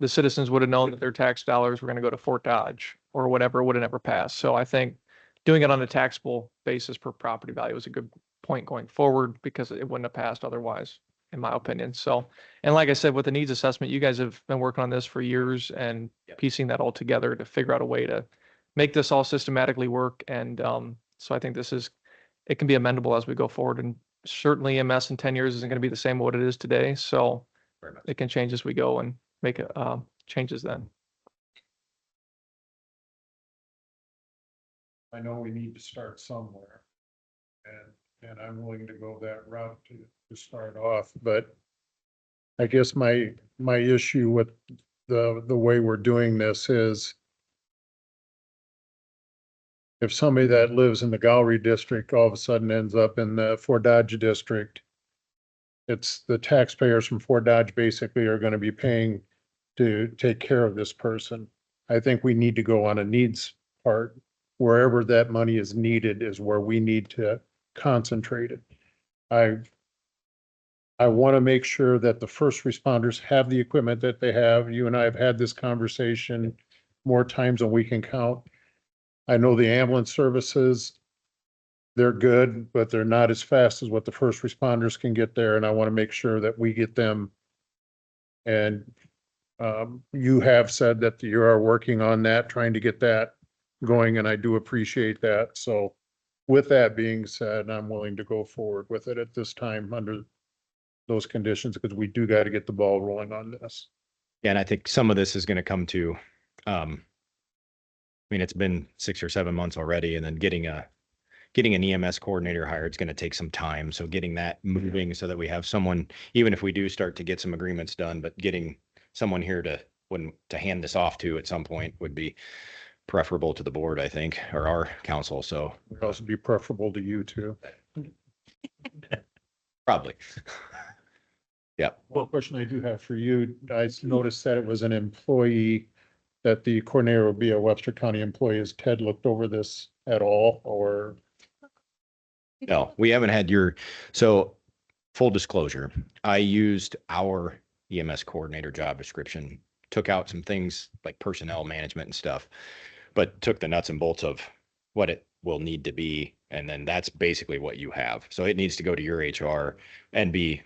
the citizens would have known that their tax dollars were going to go to Fort Dodge or whatever, it would have never passed. So I think doing it on a taxable basis per property value is a good point going forward because it wouldn't have passed otherwise, in my opinion. So, and like I said, with the needs assessment, you guys have been working on this for years and piecing that all together to figure out a way to make this all systematically work. And so I think it can be amendable as we go forward. And certainly EMS in 10 years isn't going to be the same what it is today. So Very much. it can change as we go and make changes then. I know we need to start somewhere. And I'm willing to go that route to start off, but I guess my issue with the way we're doing this is if somebody that lives in the Gallery district all of a sudden ends up in the Fort Dodge district, it's the taxpayers from Fort Dodge basically are going to be paying to take care of this person. I think we need to go on a needs part. Wherever that money is needed is where we need to concentrate it. I want to make sure that the first responders have the equipment that they have. You and I have had this conversation more times than we can count. I know the ambulance services, they're good, but they're not as fast as what the first responders can get there. And I want to make sure that we get them. And you have said that you are working on that, trying to get that going, and I do appreciate that. So with that being said, I'm willing to go forward with it at this time under those conditions, because we do got to get the ball rolling on this. Yeah, and I think some of this is going to come to, it's been 6 or 7 months already, and then getting an EMS coordinator hired is going to take some time. So getting that moving so that we have someone, even if we do start to get some agreements done, but getting someone here to hand this off to at some point would be preferable to the board, I think, or our council. So It would also be preferable to you too. probably. Yeah. One question I do have for you, I noticed that it was an employee, that the coordinator would be a Webster County employee. Has Ted looked over this at all, or? No, we haven't had so full disclosure, I used our EMS coordinator job description, took out some things like personnel management and stuff, but took the nuts and bolts of what it will need to be. And then that's basically what you have. So it needs to go to your HR and be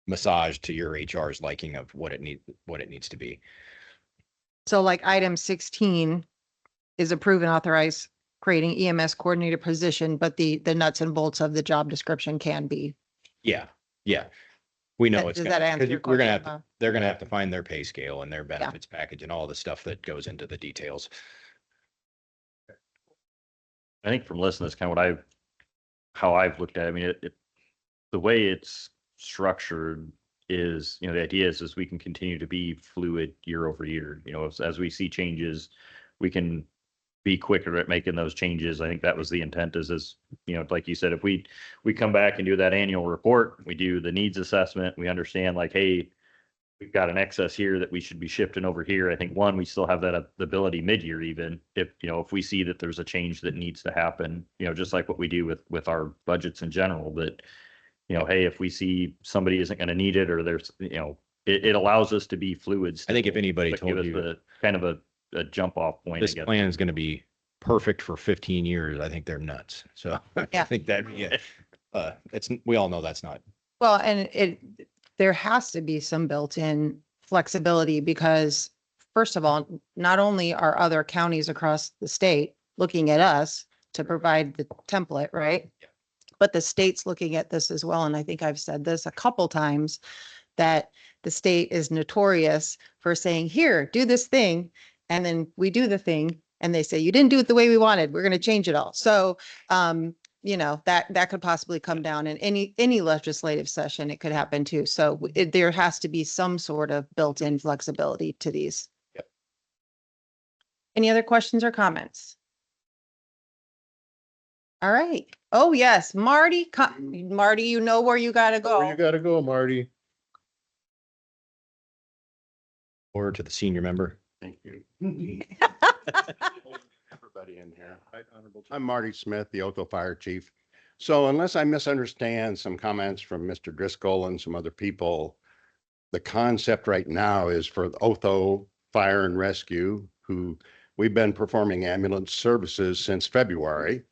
massaged to your HR's liking of what it needs to be. So like item 16 is approve and authorize creating EMS coordinator position, but the nuts and bolts of the job description can be. Yeah. Yeah. We know it's Does that answer your we're gonna have question, to, they're gonna have to find their pay scale and their benefits package and all the stuff that goes into the details. I think from listening, that's kind of how I've looked at it. I mean, the way it's structured is, the idea is we can continue to be fluid year over year. As we see changes, we can be quicker at making those changes. I think that was the intent is, like you said, if we come back and do that annual report, we do the needs assessment, we understand like, hey, we've got an excess here that we should be shifting over here. I think we still have that ability mid-year, even if we see that there's a change that needs to happen, just like what we do with our budgets in general, that, hey, if we see somebody isn't going to need it, or there's, it allows us to be fluid. I think if anybody but told give us you a kind of a jump off point, this I guess. plan is going to be perfect for 15 years, I think they're nuts. So I Yeah. think that, we all know that's not. Well, and there has to be some built-in flexibility because first of all, not only are other counties across the state looking at us to provide the template, right? Yeah. But the state's looking at this as well. And I think I've said this a couple times, that the state is notorious for saying, here, do this thing. And then we do the thing and they say, you didn't do it the way we wanted. We're going to change it all. So, that could possibly come down in any legislative session. It could happen too. So there has to be some sort of built-in flexibility to these. Yep. Any other questions or comments? All right. Oh, yes, Marty, Marty, you know where you gotta Where you go. gotta go, Marty. Or to the senior member. Thank you. Everybody in here. I'm Marty Smith, the Otho Fire Chief. So unless I misunderstand some comments from Mr. Driscoll and some other people, the concept right now is for the Otho Fire and Rescue, who we've been performing ambulance services since February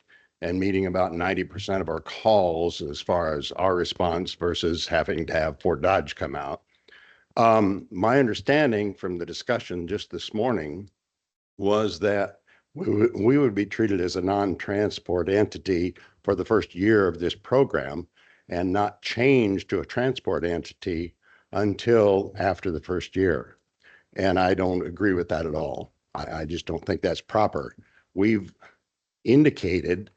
and meeting about 90% of our calls as far as our response versus having to have Fort Dodge come out. My understanding from the discussion just this morning was that we would be treated as a non-transport entity for the first year of this program and not change to a transport entity until after the first year. And I don't agree with that at all. I just don't think that's proper. We've indicated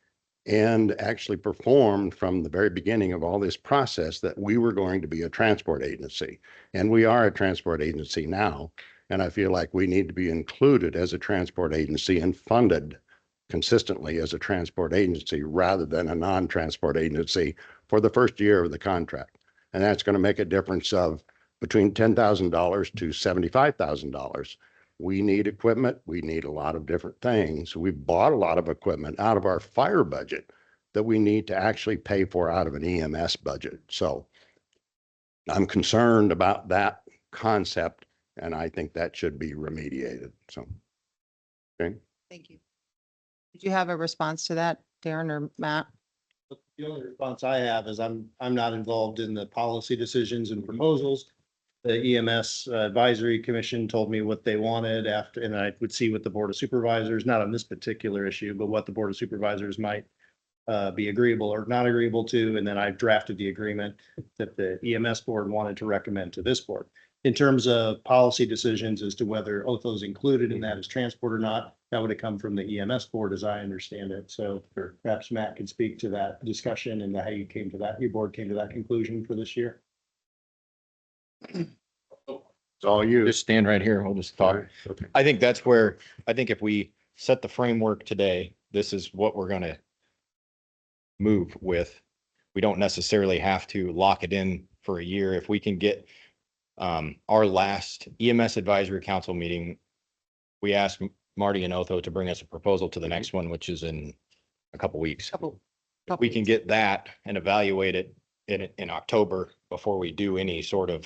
and actually performed from the very beginning of all this process that we were going to be a transport agency. And we are a transport agency now. And I feel like we need to be included as a transport agency and funded consistently as a transport agency rather than a non-transport agency for the first year of the contract. And that's going to make a difference of between $10,000 to $75,000. We need equipment. We need a lot of different things. We've bought a lot of equipment out of our fire budget that we need to actually pay for out of an EMS budget. So I'm concerned about that concept, and I think that should be remediated. So, okay. Thank you. Did you have a response to that, Darren or Matt? The only response I have is I'm not involved in the policy decisions and proposals. The EMS Advisory Commission told me what they wanted after, and I would see what the Board of Supervisors, not on this particular issue, but what the Board of Supervisors might be agreeable or not agreeable to. And then I drafted the agreement that the EMS board wanted to recommend to this board. In terms of policy decisions as to whether Otho is included in that as transport or not, that would have come from the EMS board as I understand it. So perhaps Matt could speak to that discussion and how you came to that, your board came to that conclusion for this year. It's all you. Just stand right here. We'll just talk. Okay. I think that's where, I think if we set the framework today, this is what we're gonna move with. We don't necessarily have to lock it in for a year. If we can get our last EMS Advisory Council meeting, we asked Marty and Otho to bring us a proposal to the next one, which is in a couple weeks. If we can get that and evaluate it in October before we do any sort of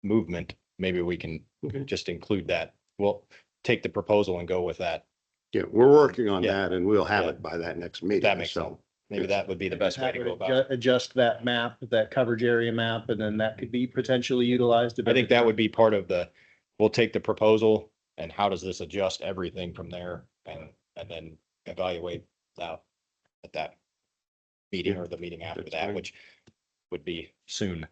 movement, maybe we can just include that. We'll take the proposal and go with that. Yeah, we're working on Yeah. that and we'll have Yeah. it by that next meeting. That makes So, sense. Maybe that would be the best way to go about it. Adjust that map, that coverage area map, and then that could be potentially utilized. I think that would be part of we'll take the proposal and how does this adjust everything from there and then evaluate that at that meeting or the meeting after That's that, fine. which would be soon.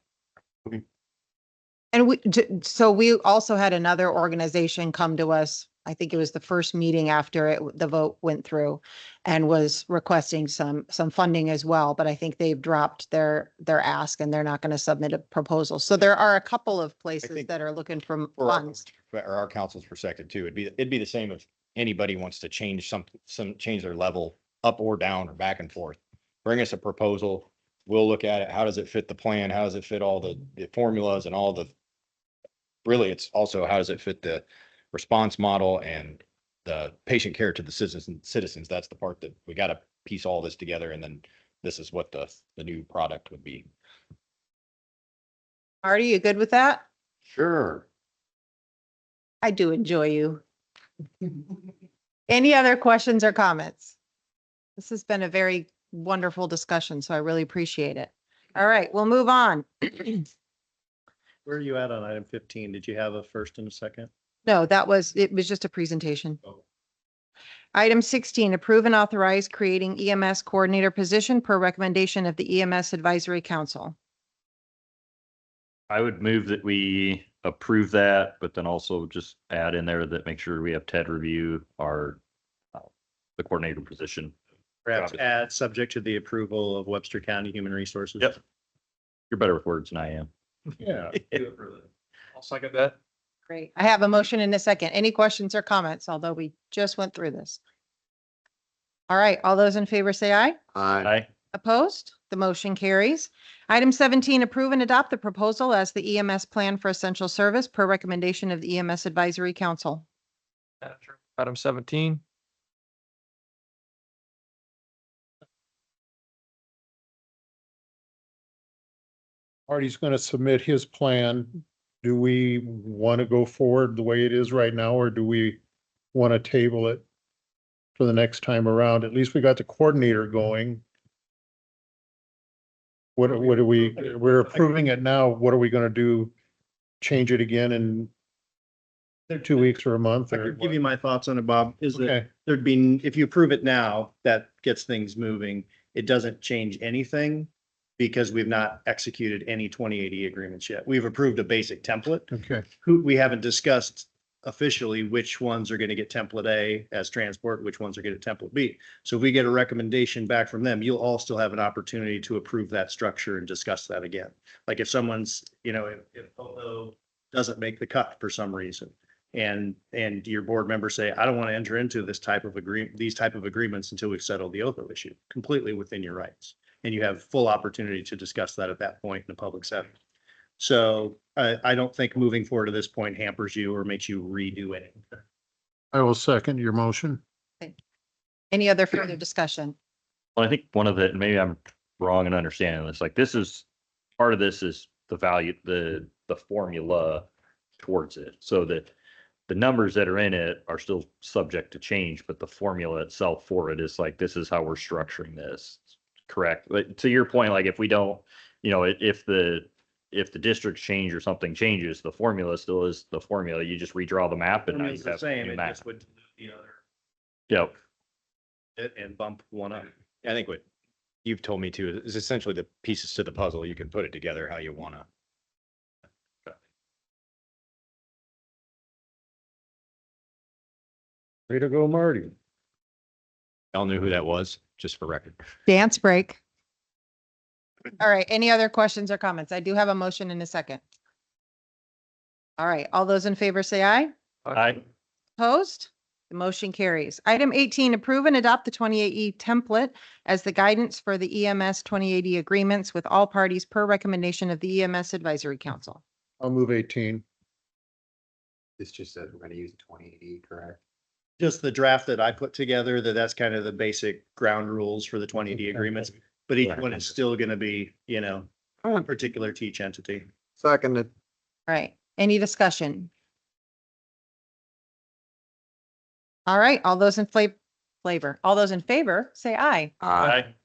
And so we also had another organization come to us. I think it was the first meeting after the vote went through and was requesting some funding as well. But I think they've dropped their ask and they're not going to submit a proposal. So there are a couple of places think that are looking for For our- funds. Or our council's perspective too, it'd be the same if anybody wants to change change their level up or down or back and forth. Bring us a proposal. We'll look at it. How does it fit the plan? How does it fit all the formulas and all the, really, it's also how does it fit the response model and the patient care to the citizens. That's the part that we got to piece all this together. And then this is what the new product would be. Marty, you good with that? sure. I do enjoy you. Any other questions or comments? This has been a very wonderful discussion, so I really appreciate it. All right, we'll move on. Where are you at on item 15? Did you have a first and a second? No, it was just a presentation. Oh. Item 16, approve and authorize creating EMS coordinator position per recommendation of the EMS Advisory Council. I would move that we approve that, but then also just add in there that make sure we have Ted review our the coordinator position. Perhaps add subject to the approval of Webster County Human Resources. Yep. You're better with words than I am. Yeah. I'll second that. Great. I have a motion in a second. Any questions or comments, although we just went through this? All right, all those in favor say aye. I Opposed? The motion carries. Item 17, approve and adopt the proposal as the EMS plan for essential service per recommendation of the EMS Advisory Council. Item 17. Artie's going to submit his plan. Do we want to go forward the way it is right now, or do we want to table it for the next time around? At least we got the coordinator going. What do we're approving it now. What are we going to do? Change it again in 2 weeks or a month? I Or could give you my thoughts on it, Bob, is that Okay, there'd be, if you approve it now, that gets things moving. It doesn't change anything because we've not executed any 2080 agreements yet. We've approved a basic template. okay. We haven't discussed officially which ones are going to get template A as transport, which ones are going to get template B. So if we get a recommendation back from them, you'll all still have an opportunity to approve that structure and discuss that again. Like if someone's, if Otho doesn't make the cut for some reason, and your board members say, I don't want to enter into these type of agreements until we've settled the Otho issue, completely within your rights. And you have full opportunity to discuss that at that point in a public setting. So I don't think moving forward to this point hampers you or makes you redo anything. I will second your motion. Any other further discussion? Well, I think one of the, maybe I'm wrong in understanding this, like this is, part of this is the value, the formula towards it. So that the numbers that are in it are still subject to change, but the formula itself for it is like, this is how we're structuring this. Correct. But to your point, like if we don't, if the districts change or something changes, the formula still is the formula. You just redraw the map and now you It's the have a same, new it map. just would dilute the other Yep. and bump one up. I think what you've told me too is essentially the pieces to the puzzle. You can put it together how you want to. Way to go, Marty. Y'all knew who that was, just for record. Dance break. All right, any other questions or comments? I do have a motion in a second. All right, all those in favor say aye. Aye. Opposed? The motion carries. Item 18, approve and adopt the 28E template as the guidance for the EMS 2080 agreements with all parties per recommendation of the EMS Advisory Council. I'll move 18. This just says we're going to use 2080, correct? Just the draft that I put together, that's kind of the basic ground rules for the 2080 agreements. But each one is still going to be, particular to each entity. Seconded. All right, any discussion? All right, all those in all those in favor, say aye. Aye.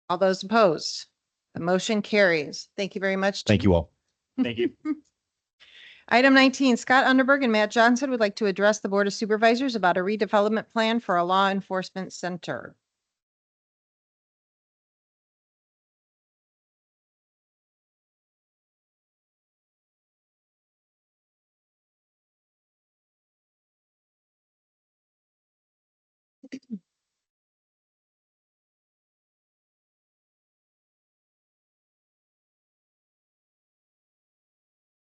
All those opposed, the motion carries. Thank you very much. Thank you all. Thank you. Item 19, Scott Underberg and Matt Johnson would like to address the Board of Supervisors about a redevelopment plan for a law enforcement center.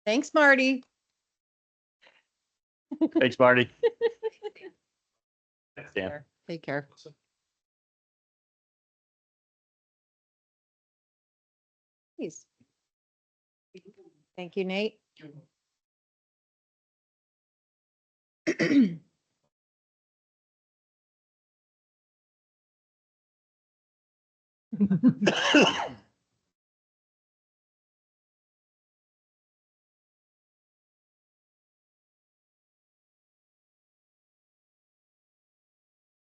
Thanks, Marty. Thanks, Marty. Thanks, Dan. Take care. Please. Thank you, Nate.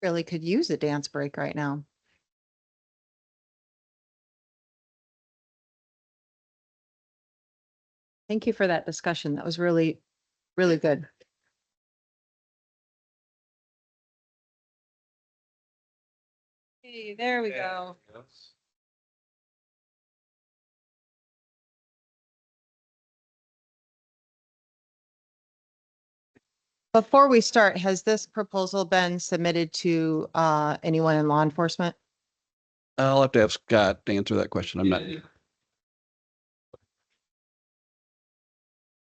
Really could use a dance break right now. Thank you for that discussion. That was really, really good. Hey, there we go. Before we start, has this proposal been submitted to anyone in law enforcement? I'll have to have Scott to answer that question. I'm not,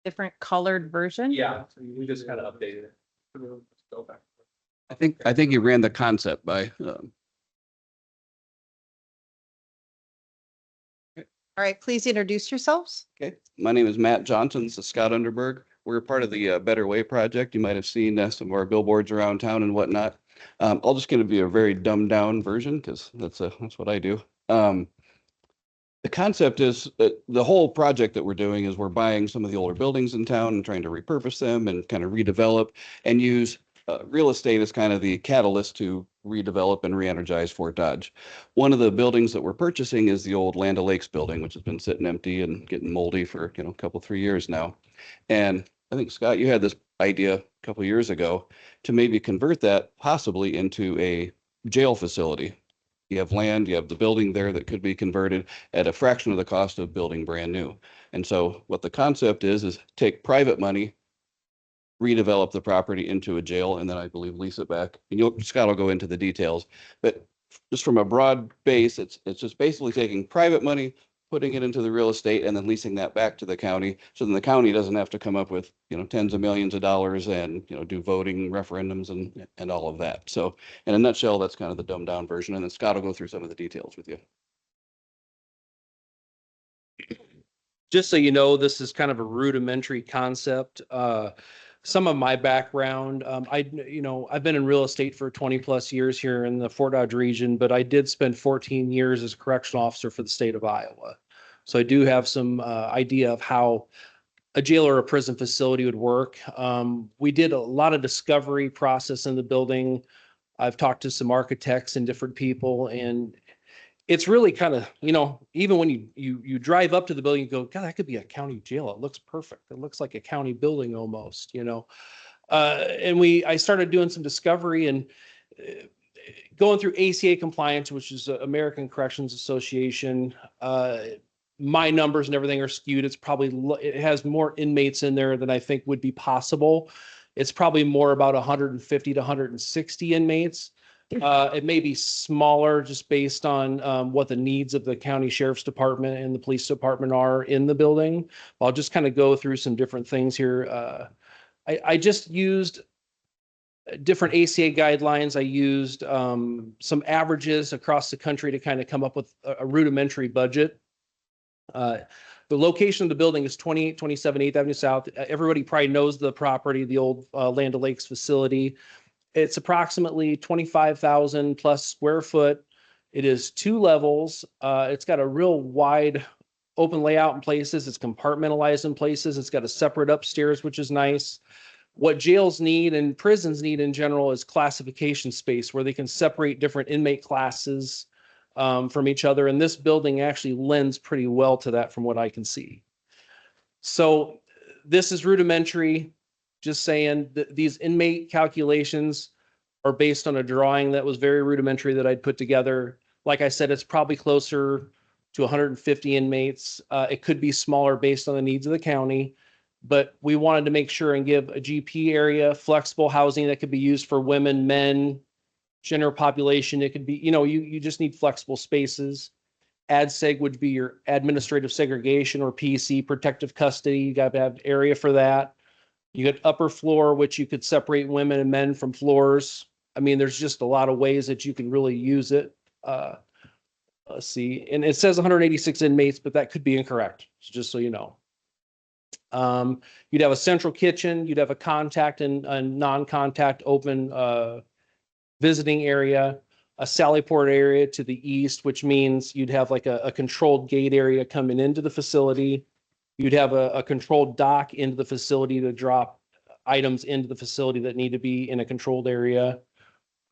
Different colored version? Yeah, we just kind of updated it. Go back. I think he ran the concept by, All right, please introduce yourselves. Okay, my name is Matt Johnson, this is Scott Underberg. We're part of the Better Way project. You might have seen some of our billboards around town and whatnot. I'll just gonna be a very dumbed down version because that's what I do. The concept is the whole project that we're doing is we're buying some of the older buildings in town and trying to repurpose them and kind of redevelop and use real estate as kind of the catalyst to redevelop and re-energize Fort Dodge. One of the buildings that we're purchasing is the old Land O'Lakes building, which has been sitting empty and getting moldy for, a couple, 3 years now. And I think, Scott, you had this idea a couple of years ago to maybe convert that possibly into a jail facility. You have land, you have the building there that could be converted at a fraction of the cost of building brand new. And so what the concept is take private money, redevelop the property into a jail, and then I believe lease it back. And Scott will go into the details, but just from a broad base, it's just basically taking private money, putting it into the real estate, and then leasing that back to the county. So then the county doesn't have to come up with, tens of millions of dollars and, do voting referendums and all of that. So in a nutshell, that's kind of the dumbed down version. And then Scott will go through some of the details with you. Just so you know, this is kind of a rudimentary concept. Some of my background, I've been in real estate for 20 plus years here in the Fort Dodge region, but I did spend 14 years as a correctional officer for the state of Iowa. So I do have some idea of how a jail or a prison facility would work. We did a lot of discovery process in the building. I've talked to some architects and different people, and it's really kind of, even when you drive up to the building, you go, God, that could be a county jail. It looks perfect. It looks like a county building almost, and I started doing some discovery and going through ACA compliance, which is American Corrections Association. My numbers and everything are skewed. It has more inmates in there than I think would be possible. It's probably more about 150 to 160 inmates. It may be smaller just based on what the needs of the county sheriff's department and the police department are in the building. I'll just kind of go through some different things here. I just used different ACA guidelines. I used some averages across the country to kind of come up with a rudimentary budget. The location of the building is 2827 8th Avenue South. Everybody probably knows the property, the old Land O'Lakes facility. It's approximately 25,000 plus square foot. It is 2 levels. It's got a real wide open layout in places. It's compartmentalized in places. It's got a separate upstairs, which is nice. What jails need and prisons need in general is classification space where they can separate different inmate classes from each other. And this building actually lends pretty well to that from what I can see. So this is rudimentary. Just saying that these inmate calculations are based on a drawing that was very rudimentary that I'd put together. Like I said, it's probably closer to 150 inmates. It could be smaller based on the needs of the county, but we wanted to make sure and give a GP area, flexible housing that could be used for women, men, general population. It could be, you just need flexible spaces. AdSeg would be your administrative segregation or PC, protective custody. You got to have area for that. You got upper floor, which you could separate women and men from floors. I mean, there's just a lot of ways that you can really use it. Let's see. And it says 186 inmates, but that could be incorrect. So just so you know. You'd have a central kitchen. You'd have a contact and a non-contact open visiting area, a sally port area to the east, which means you'd have like a controlled gate area coming into the facility. You'd have a controlled dock into the facility to drop items into the facility that need to be in a controlled area.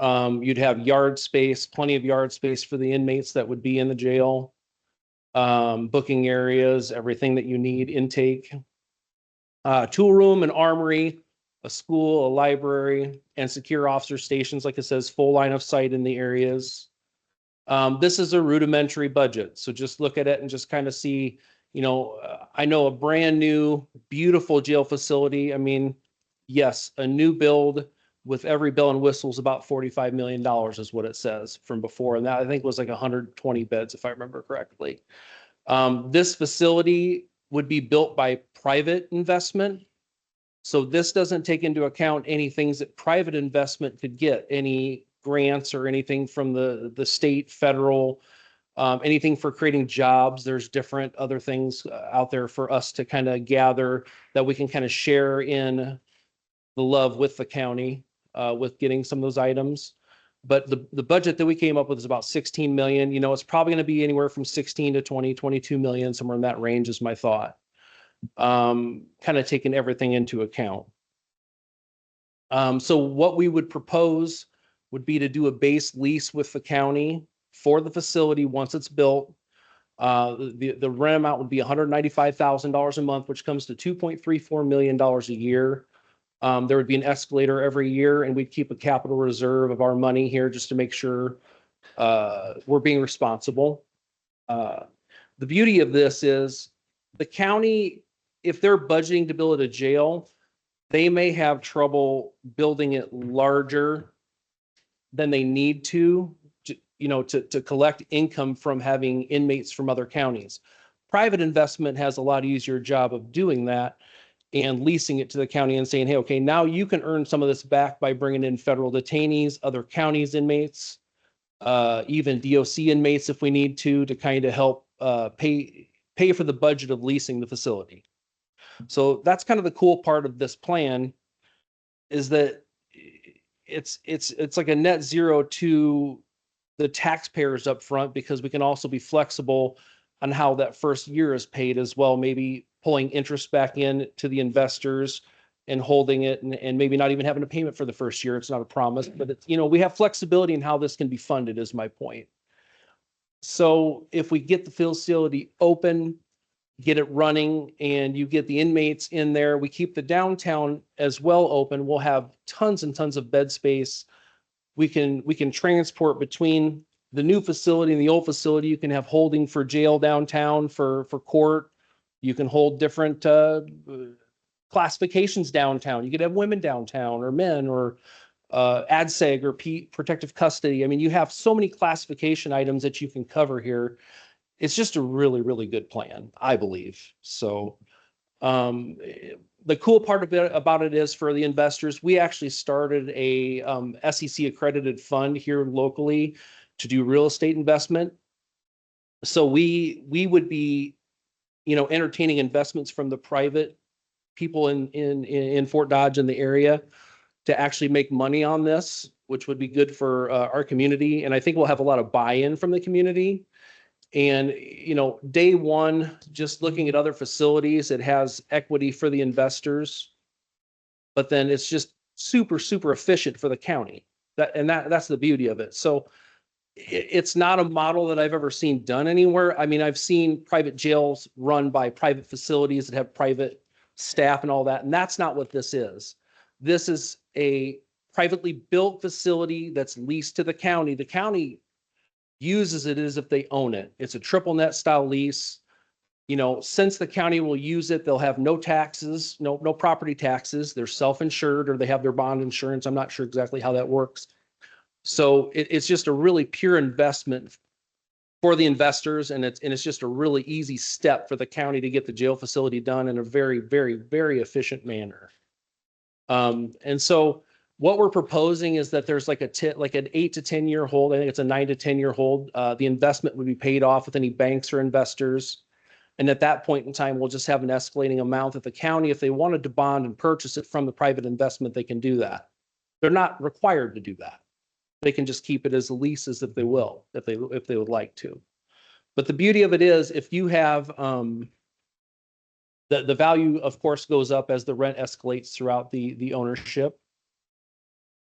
You'd have yard space, plenty of yard space for the inmates that would be in the jail. Booking areas, everything that you need, intake. Tool room and armory, a school, a library, and secure officer stations, like it says, full line of sight in the areas. This is a rudimentary budget. So just look at it and just kind of see, I know a brand new, beautiful jail facility. I mean, yes, a new build with every bell and whistle is about $45 million is what it says from before. And that I think was like 120 beds, if I remember correctly. This facility would be built by private investment. So this doesn't take into account any things that private investment could get, any grants or anything from the state, federal, anything for creating jobs. There's different other things out there for us to kind of gather that we can kind of share in the love with the county with getting some of those items. But the budget that we came up with is about 16 million. You know, it's probably going to be anywhere from 16 to 20, 22 million, somewhere in that range is my thought. Kind of taking everything into account. So what we would propose would be to do a base lease with the county for the facility once it's built. The rent amount would be $195,000 a month, which comes to $2.34 million a year. There would be an escalator every year, and we'd keep a capital reserve of our money here just to make sure we're being responsible. The beauty of this is the county, if they're budgeting to build a jail, they may have trouble building it larger than they need to collect income from having inmates from other counties. Private investment has a lot easier job of doing that and leasing it to the county and saying, hey, okay, now you can earn some of this back by bringing in federal detainees, other counties inmates, even DOC inmates if we need to kind of help pay for the budget of leasing the facility. So that's kind of the cool part of this plan, is that it's like a net zero to the taxpayers up front, because we can also be flexible on how that first year is paid as well, maybe pulling interest back in to the investors and holding it, and maybe not even having a payment for the first year. It's not a promise, but it's, we have flexibility in how this can be funded is my point. So if we get the facility open, get it running, and you get the inmates in there, we keep the downtown as well open, we'll have tons and tons of bed space. We can transport between the new facility and the old facility. You can have holding for jail downtown for court. You can hold different classifications downtown. You could have women downtown, or men, or ADSEG, or protective custody. I mean, you have so many classification items that you can cover here. It's just a really, really good plan, I believe. So the cool part about it is, for the investors, we actually started a SEC accredited fund here locally to do real estate investment. So we would be, entertaining investments from the private people in Fort Dodge and the area to actually make money on this, which would be good for our community. And I think we'll have a lot of buy-in from the community. And, day one, just looking at other facilities, it has equity for the investors, but then it's just super, super efficient for the county. That's the beauty of it. So it's not a model that I've ever seen done anywhere. I mean, I've seen private jails run by private facilities that have private staff and all that, and that's not what this is. This is a privately built facility that's leased to the county. The county uses it as if they own it. It's a triple net style lease. Since the county will use it, they'll have no taxes, no property taxes. They're self-insured, or they have their bond insurance. I'm not sure exactly how that works. So it's just a really pure investment for the investors, and it's just a really easy step for the county to get the jail facility done in a very, very, very efficient manner. And so what we're proposing is that there's like an 8 to 10 year hold. I think it's a 9 to 10 year hold. The investment would be paid off with any banks or investors. And at that point in time, we'll just have an escalating amount that the county, if they wanted to bond and purchase it from the private investment, they can do that. They're not required to do that. They can just keep it as leases if they would like to. But the beauty of it is, if you have the value, of course, goes up as the rent escalates throughout the ownership.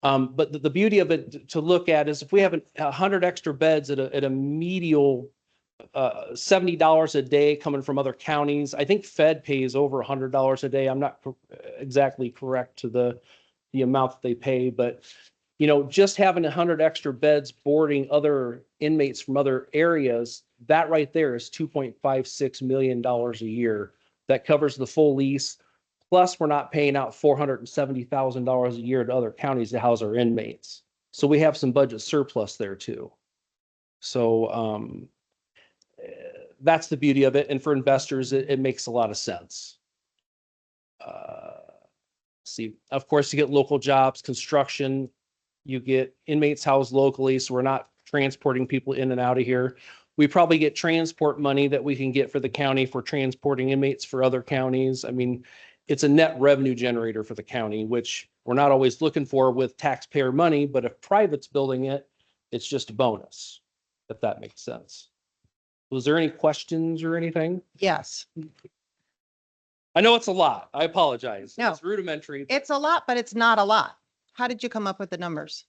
But the beauty of it to look at is, if we have 100 extra beds at a medial $70 a day coming from other counties. I think Fed pays over $100 a day. I'm not exactly correct to the amount that they pay, but just having 100 extra beds boarding other inmates from other areas, that right there is $2.56 million a year. That covers the full lease. Plus, we're not paying out $470,000 a year to other counties to house our inmates. So we have some budget surplus there too. So that's the beauty of it. And for investors, it makes a lot of sense. Of course, you get local jobs, construction, you get inmates housed locally. So we're not transporting people in and out of here. We probably get transport money that we can get for the county for transporting inmates for other counties. I mean, it's a net revenue generator for the county, which we're not always looking for with taxpayer money, but if private's building it, it's just a bonus, if that makes sense. Was there any questions or anything? Yes, I know it's a lot. I apologize. No. It's rudimentary. it's a lot, but it's not a lot. How did you come up with the numbers?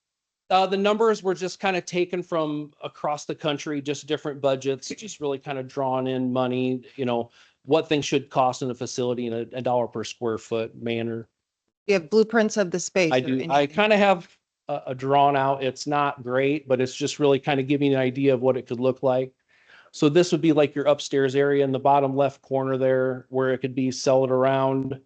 The numbers were just kind of taken from across the country, just different budgets, just really kind of drawn in money, you know, what things should cost in a facility in a dollar per square foot manner. You have blueprints of the space. I or do. I engineering? kind of have a drawn out. It's not great, but it's just really kind of giving an idea of what it could look like. So this would be like your upstairs area in the bottom left corner there where it could be cellared around.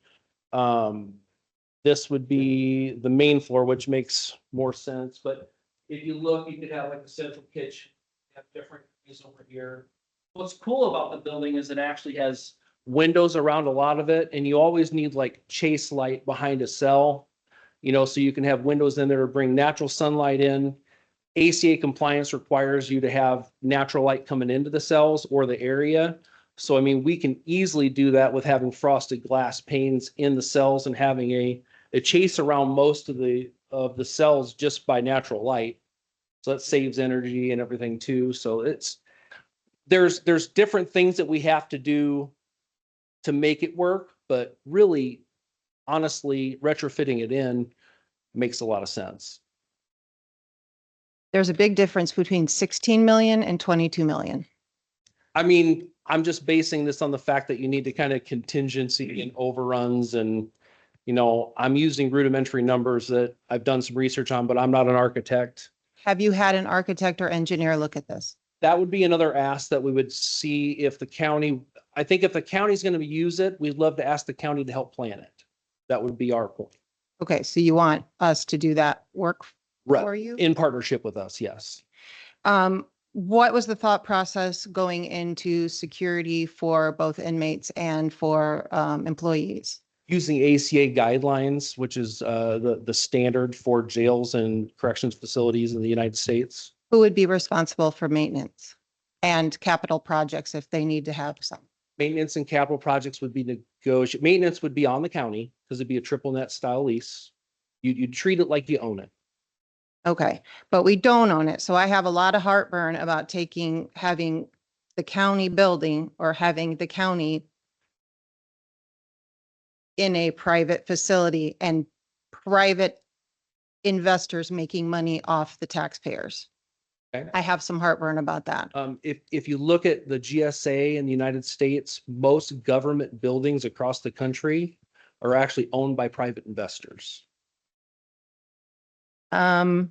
This would be the main floor, which makes more sense. But if you look, you could have like a central kitchen, have different things over here. What's cool about the building is it actually has windows around a lot of it, and you always need like chase light behind a cell, you know, so you can have windows in there to bring natural sunlight in. ACA compliance requires you to have natural light coming into the cells or the area. So, I mean, we can easily do that with having frosted glass panes in the cells and having a chase around most of the cells just by natural light. So that saves energy and everything too. So there's different things that we have to do to make it work, but really, honestly, retrofitting it in makes a lot of sense. There's a big difference between 16 million and 22 million. I mean, I'm just basing this on the fact that you need to kind of contingency and overruns and, you know, I'm using rudimentary numbers that I've done some research on, but I'm not an architect. Have you had an architect or engineer look at this? That would be another ask that we would see if the county, I think if the county's going to use it, we'd love to ask the county to help plan it. That would be our point. Okay, so you want us to do that work for you? In partnership with us, yes. What was the thought process going into security for both inmates and for employees? Using ACA guidelines, which is the standard for jails and corrections facilities in the United States. Who would be responsible for maintenance and capital projects if they need to have some? Maintenance and capital projects would be negotiated. Maintenance would be on the county because it'd be a triple net style lease. You'd treat it like you own it. Okay, but we don't own it. So I have a lot of heartburn about having the county building or having the county in a private facility and private investors making money off the taxpayers. Okay. I have some heartburn about that. If you look at the GSA in the United States, most government buildings across the country are actually owned by private investors. I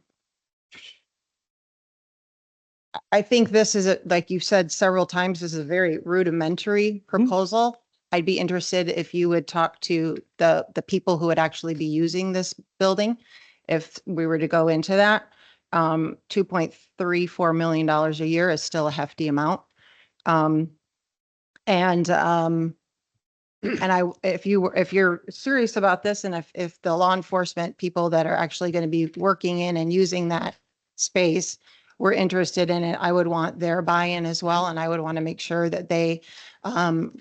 think this is, like you said several times, this is a very rudimentary proposal. I'd be interested if you would talk to the people who would actually be using this building. If we were to go into that, $2.34 million a year is still a hefty amount. If you're serious about this, and if the law enforcement people that are actually going to be working in and using that space were interested in it, I would want their buy-in as well. And I would want to make sure that they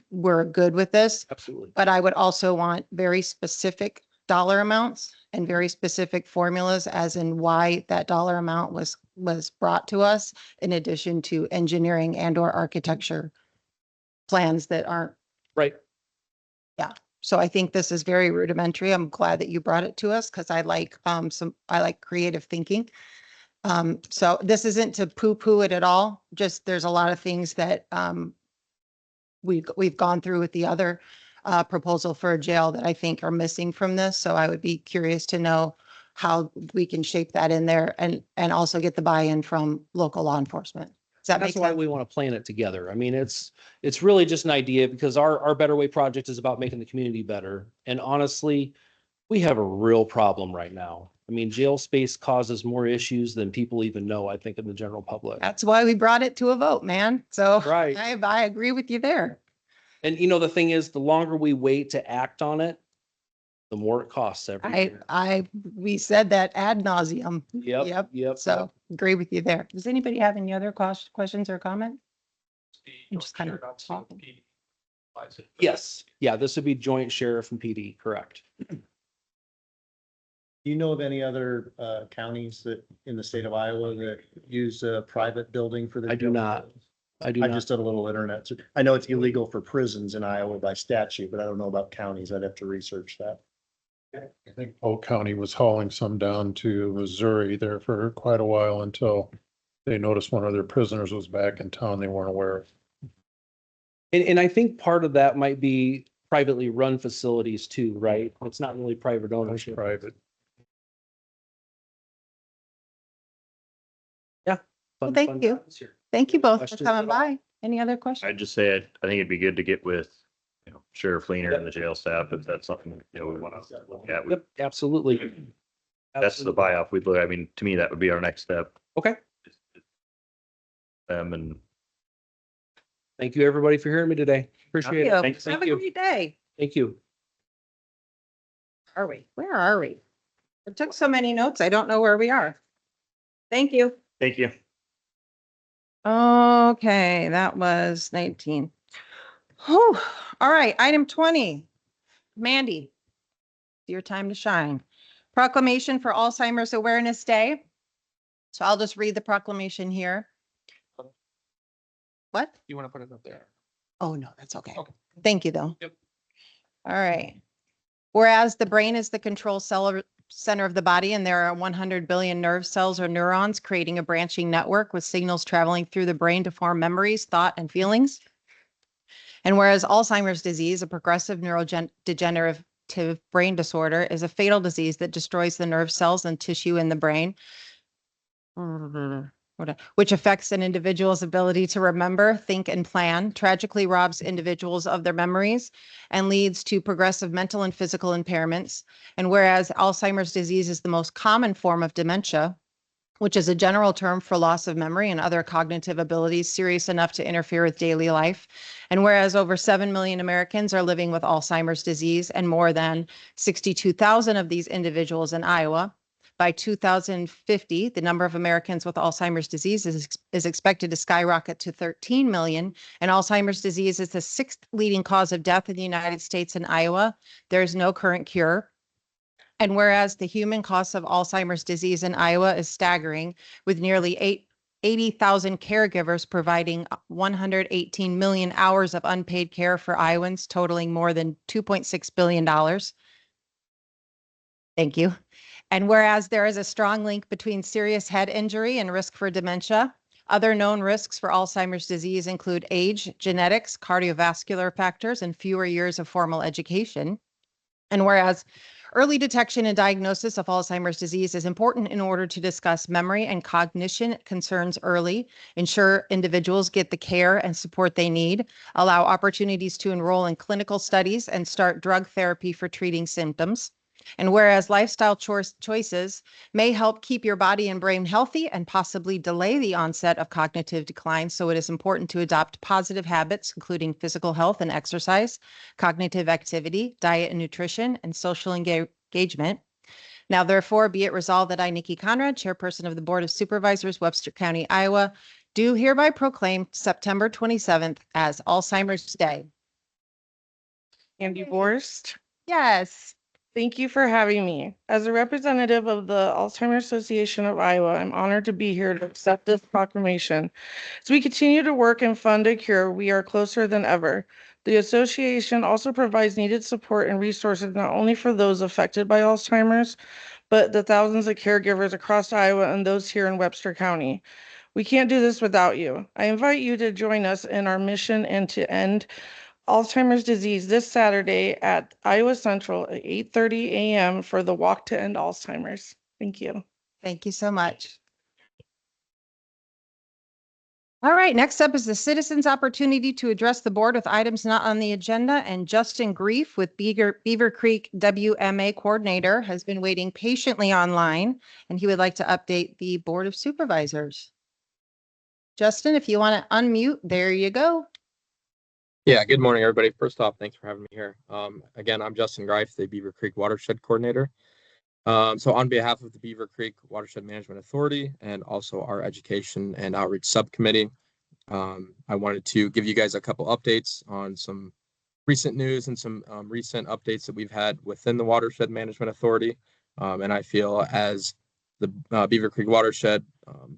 were good with this. Absolutely. But I would also want very specific dollar amounts and very specific formulas as in why that dollar amount was brought to us, in addition to engineering and or architecture plans that aren't. Right. Yeah. So I think this is very rudimentary. I'm glad that you brought it to us because I like creative thinking. So this isn't to poo-poo it at all. Just there's a lot of things that we've gone through with the other proposal for a jail that I think are missing from this. So I would be curious to know how we can shape that in there and also get the buy-in from local law enforcement. Does that make That's why sense? we want to plan it together. I mean, it's really just an idea because our Better Way project is about making the community better. And honestly, we have a real problem right now. I mean, jail space causes more issues than people even know, I think, in the general public. That's why we brought it to a vote, man. So Right. I agree with you there. And you know, the thing is, the longer we wait to act on it, the more it costs every year. We said that ad nauseum. Yep. So agree with you there. Does anybody have any other questions or comments? Just kind of talking. Yes, yeah, this would be joint sheriff and PD, correct. Do you know of any other counties that in the state of Iowa that use a private building for their? I do not. I do I not. just did a little internet. I know it's illegal for prisons in Iowa by statute, but I don't know about counties. I'd have to research that. I think Polk County was hauling some down to Missouri there for quite a while until they noticed one of their prisoners was back in town they weren't aware of. And I think part of that might be privately run facilities too, right? It's not really private ownership. Private. Yeah. Well, Fun- thank fun you. times here. Thank you both for Questions coming at all? by. Any other questions? I'd just say, I think it'd be good to get with, Sheriff Fleener and the jail staff, if that's something, we want to look at. Yep, absolutely. That's the Absolutely. buy-off we'd look, I mean, to me, that would be our next step. Okay. And Thank you, everybody, for hearing me today. Appreciate it. Thanks. Have Thank a you. great day. Thank you. Are we? Where are we? I took so many notes, I don't know where we are. Thank you. thank you. Okay, that was 19. Whew. All right, item 20. Mandy, your time to shine. Proclamation for Alzheimer's Awareness Day. So I'll just read the proclamation here. What? You want to put it up there? Oh, no, that's okay. Okay. Thank you, though. Yep. All right. Whereas the brain is the control center of the body, and there are 100 billion nerve cells or neurons creating a branching network with signals traveling through the brain to form memories, thought, and feelings. And whereas Alzheimer's disease, a progressive neurodegenerative brain disorder, is a fatal disease that destroys the nerve cells and tissue in the brain, which affects an individual's ability to remember, think, and plan, tragically robs individuals of their memories, and leads to progressive mental and physical impairments. And whereas Alzheimer's disease is the most common form of dementia, which is a general term for loss of memory and other cognitive abilities serious enough to interfere with daily life. And whereas over 7 million Americans are living with Alzheimer's disease, and more than 62,000 of these individuals in Iowa, by 2050, the number of Americans with Alzheimer's disease is expected to skyrocket to 13 million. And Alzheimer's disease is the 6th leading cause of death in the United States and Iowa. There is no current cure. And whereas the human cost of Alzheimer's disease in Iowa is staggering, with nearly 80,000 caregivers providing 118 million hours of unpaid care for Iowans, totaling more than $2.6 billion. Thank you. And whereas there is a strong link between serious head injury and risk for dementia, other known risks for Alzheimer's disease include age, genetics, cardiovascular factors, and fewer years of formal education. And whereas early detection and diagnosis of Alzheimer's disease is important in order to discuss memory and cognition concerns early, ensure individuals get the care and support they need, allow opportunities to enroll in clinical studies, and start drug therapy for treating symptoms. And whereas lifestyle choices may help keep your body and brain healthy and possibly delay the onset of cognitive decline, so it is important to adopt positive habits, including physical health and exercise, cognitive activity, diet and nutrition, and social engagement. Now, therefore, be it resolved that I, Nikki Conrad, Chairperson of the Board of Supervisors, Webster County, Iowa, do hereby proclaim September 27th as Alzheimer's Day. Andy Borst. Yes. Thank you for having me. As a representative of the Alzheimer's Association of Iowa, I'm honored to be here to accept this proclamation. As we continue to work and fund a cure, we are closer than ever. The association also provides needed support and resources not only for those affected by Alzheimer's, but the thousands of caregivers across Iowa and those here in Webster County. We can't do this without you. I invite you to join us in our mission and to end Alzheimer's disease this Saturday at Iowa Central at 8:30 a.m. for the Walk to End Alzheimer's. Thank you. Thank you so much. All right, next up is the citizens' opportunity to address the board with items not on the agenda. And Justin Grief with Beaver Creek WMA coordinator has been waiting patiently online, and he would like to update the Board of Supervisors. Justin, if you want to unmute, there you go. Yeah, good morning, everybody. First off, thanks for having me here. Again, I'm Justin Greif, the Beaver Creek Watershed Coordinator. So on behalf of the Beaver Creek Watershed Management Authority and also our Education and Outreach Subcommittee, I wanted to give you guys a couple updates on some recent news and some recent updates that we've had within the Watershed Management Authority. And I feel as the Beaver Creek Watershed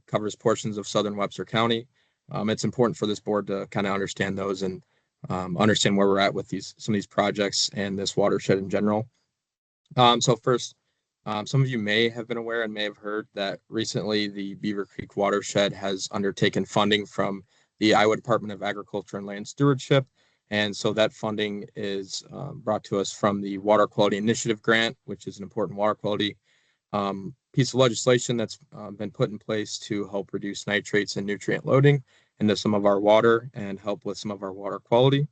covers portions of southern Webster County, it's important for this board to kind of understand those and understand where we're at with some of these projects and this watershed in general. So first, some of you may have been aware and may have heard that recently the Beaver Creek Watershed has undertaken funding from the Iowa Department of Agriculture and Land Stewardship. And so that funding is brought to us from the Water Quality Initiative Grant, which is an important water quality piece of legislation that's been put in place to help reduce nitrates and nutrient loading into some of our water and help with some of our water quality.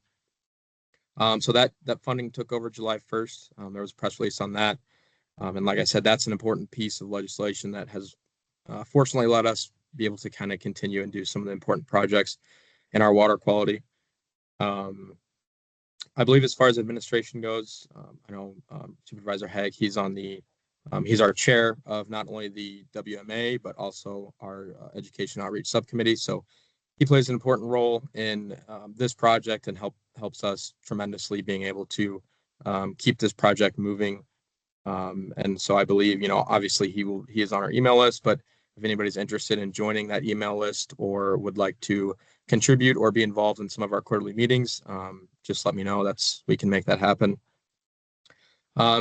So that funding took over July 1st. There was a press release on that. And like I said, that's an important piece of legislation that has fortunately let us be able to kind of continue and do some of the important projects in our water quality. I believe as far as administration goes, I know Supervisor Haig, he's our chair of not only the WMA, but also our Education Outreach Subcommittee. So he plays an important role in this project and helps us tremendously being able to keep this project moving. And so I believe, obviously he is on our email list, but if anybody's interested in joining that email list or would like to contribute or be involved in some of our quarterly meetings, just let me know. We can make that happen.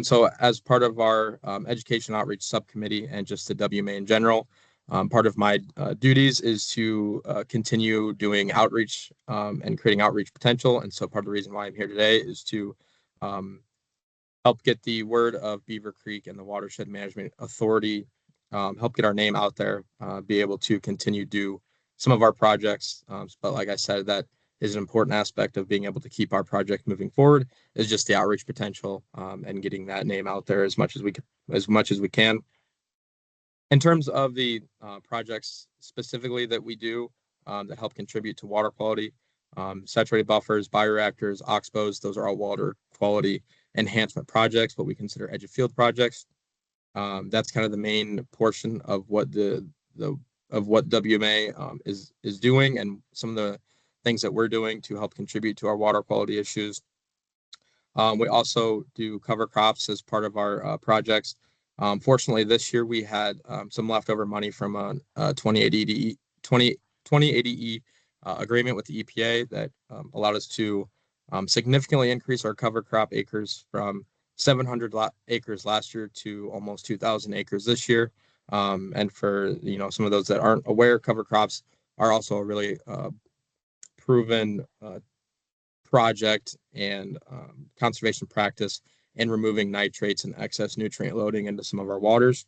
So as part of our Education Outreach Subcommittee and just the WMA in general, part of my duties is to continue doing outreach and creating outreach potential. And so part of the reason why I'm here today is to help get the word of Beaver Creek and the Watershed Management Authority, help get our name out there, be able to continue do some of our projects. But like I said, that is an important aspect of being able to keep our project moving forward, is just the outreach potential and getting that name out there as much as we can. In terms of the projects specifically that we do that help contribute to water quality, saturated buffers, bioreactors, oxbows, those are all water quality enhancement projects, what we consider edge of field projects. That's kind of the main portion of what what WMA is doing, and some of the things that we're doing to help contribute to our water quality issues. We also do cover crops as part of our projects. Fortunately, this year we had some leftover money from a 2080E agreement with the EPA that allowed us to significantly increase our cover crop acres from 700 acres last year to almost 2,000 acres this year. And for some of those that aren't aware, cover crops are also a really proven project and conservation practice in removing nitrates and excess nutrient loading into some of our waters.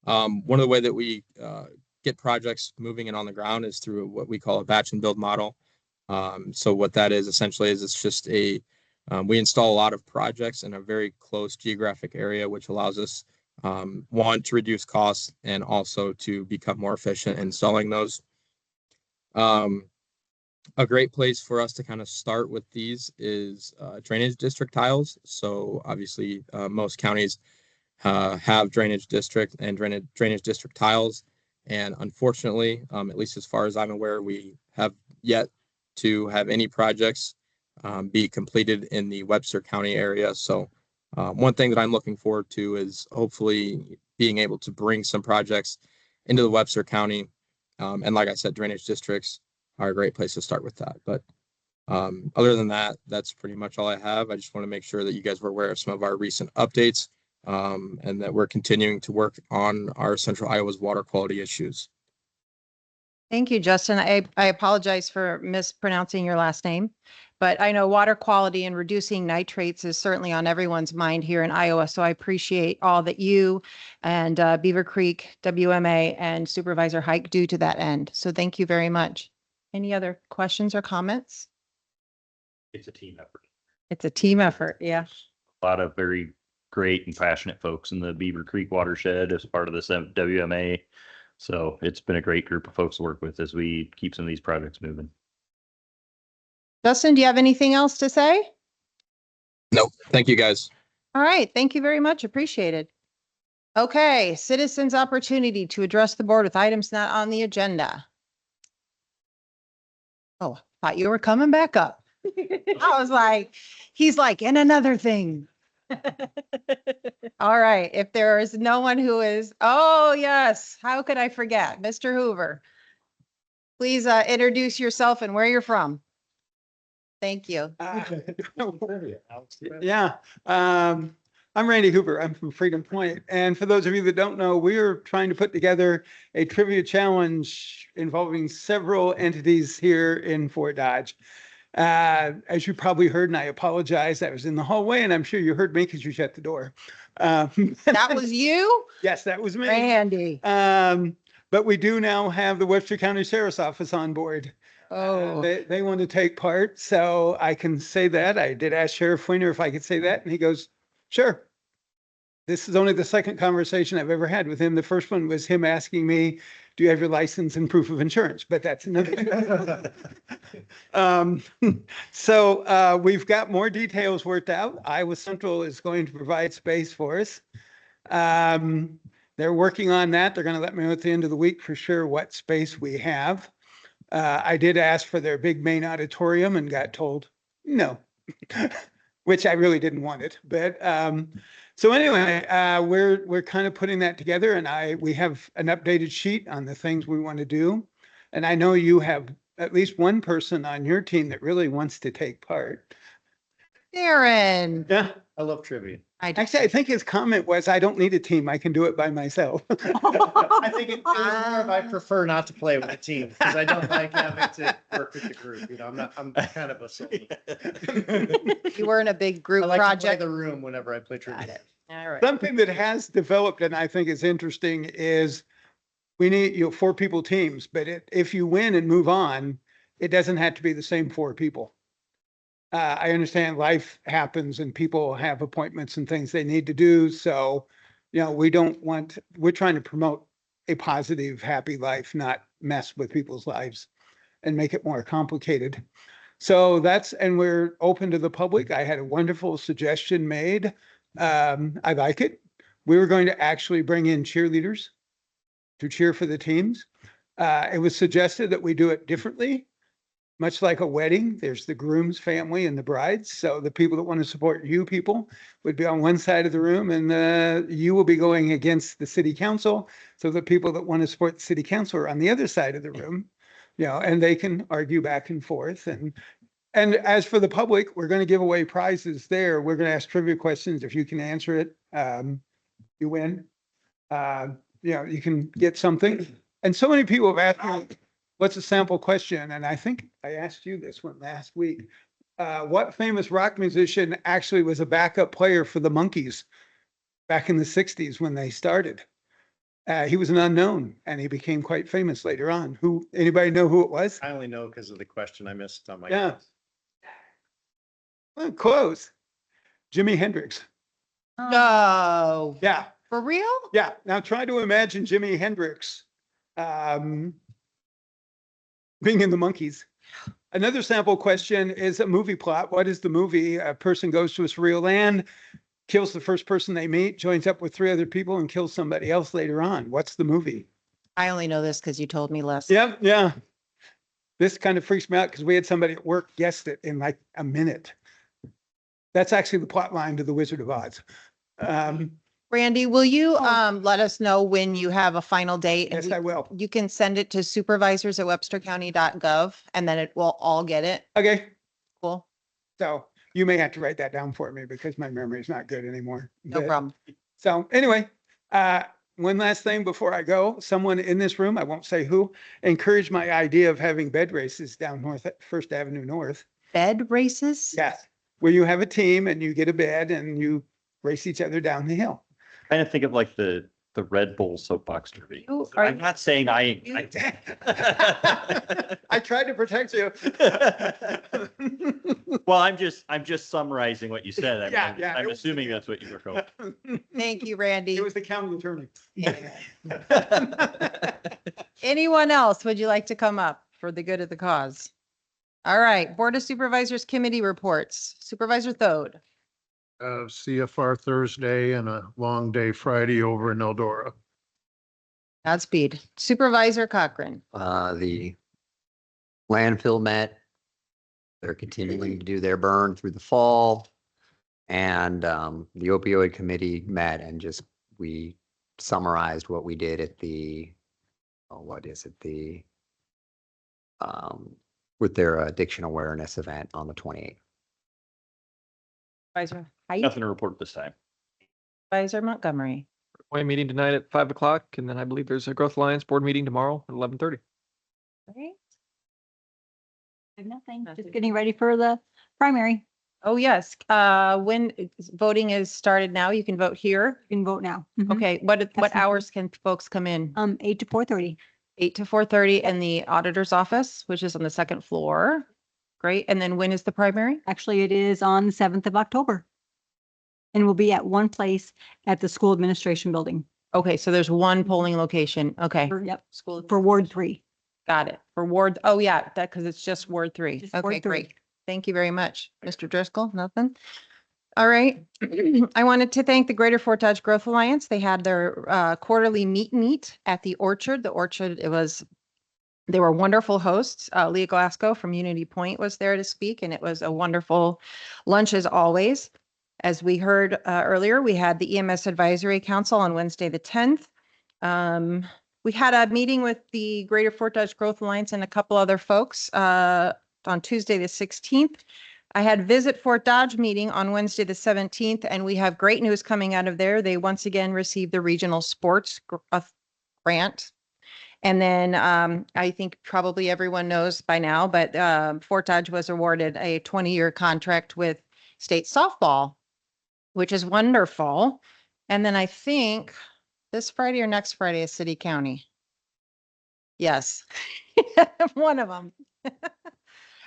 One of the way that we get projects moving and on the ground is through what we call a batch and build model. So what that is essentially is it's just we install a lot of projects in a very close geographic area, which allows us, one, to reduce costs and also to become more efficient in installing those. A great place for us to kind of start with these is drainage district tiles. So obviously most counties have drainage district and drainage district tiles. And unfortunately, at least as far as I'm aware, we have yet to have any projects be completed in the Webster County area. So one thing that I'm looking forward to is hopefully being able to bring some projects into the Webster County. And like I said, drainage districts are a great place to start with that. But other than that, that's pretty much all I have. I just want to make sure that you guys were aware of some of our recent updates and that we're continuing to work on our Central Iowa's water quality issues. Thank you, Justin. I apologize for mispronouncing your last name, but I know water quality and reducing nitrates is certainly on everyone's mind here in Iowa. So I appreciate all that you and Beaver Creek, WMA, and Supervisor Hike do to that end. So thank you very much. Any other questions or comments? It's a team effort. It's a team effort. Yeah. A lot of very great and passionate folks in the Beaver Creek watershed as part of this WMA. So it's been a great group of folks to work with as we keep some of these projects moving. Justin, do you have anything else to say? Nope. Thank you, guys. All right. Thank you very much. Appreciated. Okay. Citizens' opportunity to address the board with items not on the agenda. Oh, thought you were coming back up. I was like, he's like, and another thing. All right, if there is no one who is, oh, yes, how could I forget? Mr. Hoover. Please introduce yourself and where you're from. Thank you. Yeah, I'm Randy Hoover. I'm from Freedom Point. And for those of you that don't know, we're trying to put together a trivia challenge involving several entities here in Fort Dodge. As you probably heard, and I apologize, I was in the hallway and I'm sure you heard me because you shut the door. That was you? Yes, that was me. Randy. But we do now have the Webster County Sheriff's Office on board. Oh, They want to take part, so I can say that. I did ask Sheriff Weiner if I could say that, and he goes, sure. This is only the second conversation I've ever had with him. The first one was him asking me, do you have your license and proof of insurance? But that's another. So we've got more details worked out. Iowa Central is going to provide space for us. They're working on that. They're going to let me know at the end of the week for sure what space we have. I did ask for their big main auditorium and got told no, which I really didn't want it. But so anyway, we're kind of putting that together, and we have an updated sheet on the things we want to do. And I know you have at least one person on your team that really wants to take part. Darren. Yeah. I love trivia. Actually, I think his comment was, I don't need a team. I can do it by myself. I think it was more of I prefer not to play with a team because I don't like having to work with the group. You know, I'm kind of a solo. You were in a big group I like to play project. the room whenever I play trivia. All right. Something that has developed and I think is interesting is we need 4 people teams, but if you win and move on, it doesn't have to be the same 4 people. I understand life happens and people have appointments and things they need to do. So, we're trying to promote a positive, happy life, not mess with people's lives and make it more complicated. So and we're open to the public. I had a wonderful suggestion made. I like it. We were going to actually bring in cheerleaders to cheer for the teams. It was suggested that we do it differently. Much like a wedding, there's the groom's family and the brides. So the people that want to support you people would be on one side of the room, and you will be going against the city council. So the people that want to support the city council are on the other side of the room, and they can argue back and forth. And as for the public, we're going to give away prizes there. We're going to ask trivia questions. If you can answer it, you win. You can get something. And so many people have asked me, what's a sample question? And I think I asked you this one last week. What famous rock musician actually was a backup player for the Monkees back in the 60s when they started? He was an unknown and he became quite famous later on. Anybody know who it was? I only know because of the question I missed on my. Yeah. Well, close. Jimi Hendrix. No. Yeah. For real? Yeah. Now try to imagine Jimi Hendrix being in the Monkees. Another sample question is a movie plot. What is the movie? A person goes to a surreal land, kills the first person they meet, joins up with 3 other people and kills somebody else later on. What's the movie? I only know this because you told me less. Yeah. This kind of freaks me out because we had somebody at work guessed it in like a minute. That's actually the plot line to The Wizard of Oz. Randy, will you let us know when you have a final date? Yes, I will. You can send it to supervisors@webstercounty.gov and then we'll all get it. Okay. Cool. So you may have to write that down for me because my memory is not good anymore. No problem. So anyway, one last thing before I go, someone in this room, I won't say who, encouraged my idea of having bed races down North at First Avenue North. Bed races? Yes, where you have a team and you get a bed and you race each other down the hill. Kind of think of like the Red Bull soapbox derby. Ooh, I'm not saying I I tried to protect you. Well, I'm just summarizing what you said. I'm it assuming that's what you were hoping. Thank you, Randy. It was the county attorney. Anyone else would you like to come up for the good of the cause? All right, Board of Supervisors Committee reports. Supervisor Thode. CFR Thursday and a long day Friday over in Eldora. Godspeed. Supervisor Cochran. The Landfill met. They're continuing to do their burn through the fall. And the opioid committee met and we summarized what we did at the, what is it, with their addiction awareness event on the 28th. Supervisor Height, Nothing to report this time. Supervisor Montgomery. Way meeting tonight at 5 o'clock, and then I believe there's a Growth Alliance board meeting tomorrow at 11:30. Right. Nothing, just getting ready for the primary. Oh, yes. When voting is started now, you can vote here. You can vote now. Mhm. Okay, what That's hours can folks come in? 8 to 4:30. 8 to 4:30 in the auditor's office, which is on the second floor. Great. And then when is the primary? Actually, it is on the 7th of October. And will be at one place at the school administration building. Okay, so there's one polling location. Okay. Yep, School. for Ward 3. Got it. For Ward, oh yeah, that, because it's just Ward 3. Just Ward Okay, 3. great. Thank you very much. Mr. Driscoll, nothing? All right. I wanted to thank the Greater Fort Dodge Growth Alliance. They had their quarterly meet at the Orchard. The Orchard, they were wonderful hosts. Leah Glasgow from Unity Point was there to speak, and it was a wonderful lunch as always. As we heard earlier, we had the EMS Advisory Council on Wednesday, the 10th. We had a meeting with the Greater Fort Dodge Growth Alliance and a couple other folks on Tuesday, the 16th. I had Visit Fort Dodge meeting on Wednesday, the 17th, and we have great news coming out of there. They once again received the regional sports grant. And then I think probably everyone knows by now, but Fort Dodge was awarded a 20-year contract with state softball, which is wonderful. And then I think this Friday or next Friday is City County. Yes, one of them.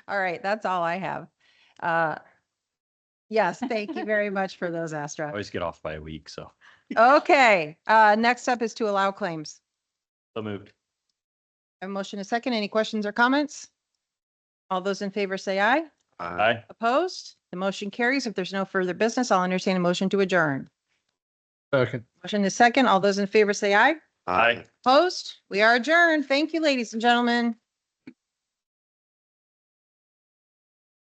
All right, that's all I have. Yes, thank you very much for those, I Astra. always get off by a week, so. Okay, next up is to allow claims. So moved. A motion a second. Any questions or comments? All those in favor say aye. Aye. Opposed? The motion carries. If there's no further business, I'll entertain a motion to adjourn. Second. Motion is second. All those in favor say aye. Aye. Opposed? We are adjourned. Thank you, ladies and gentlemen.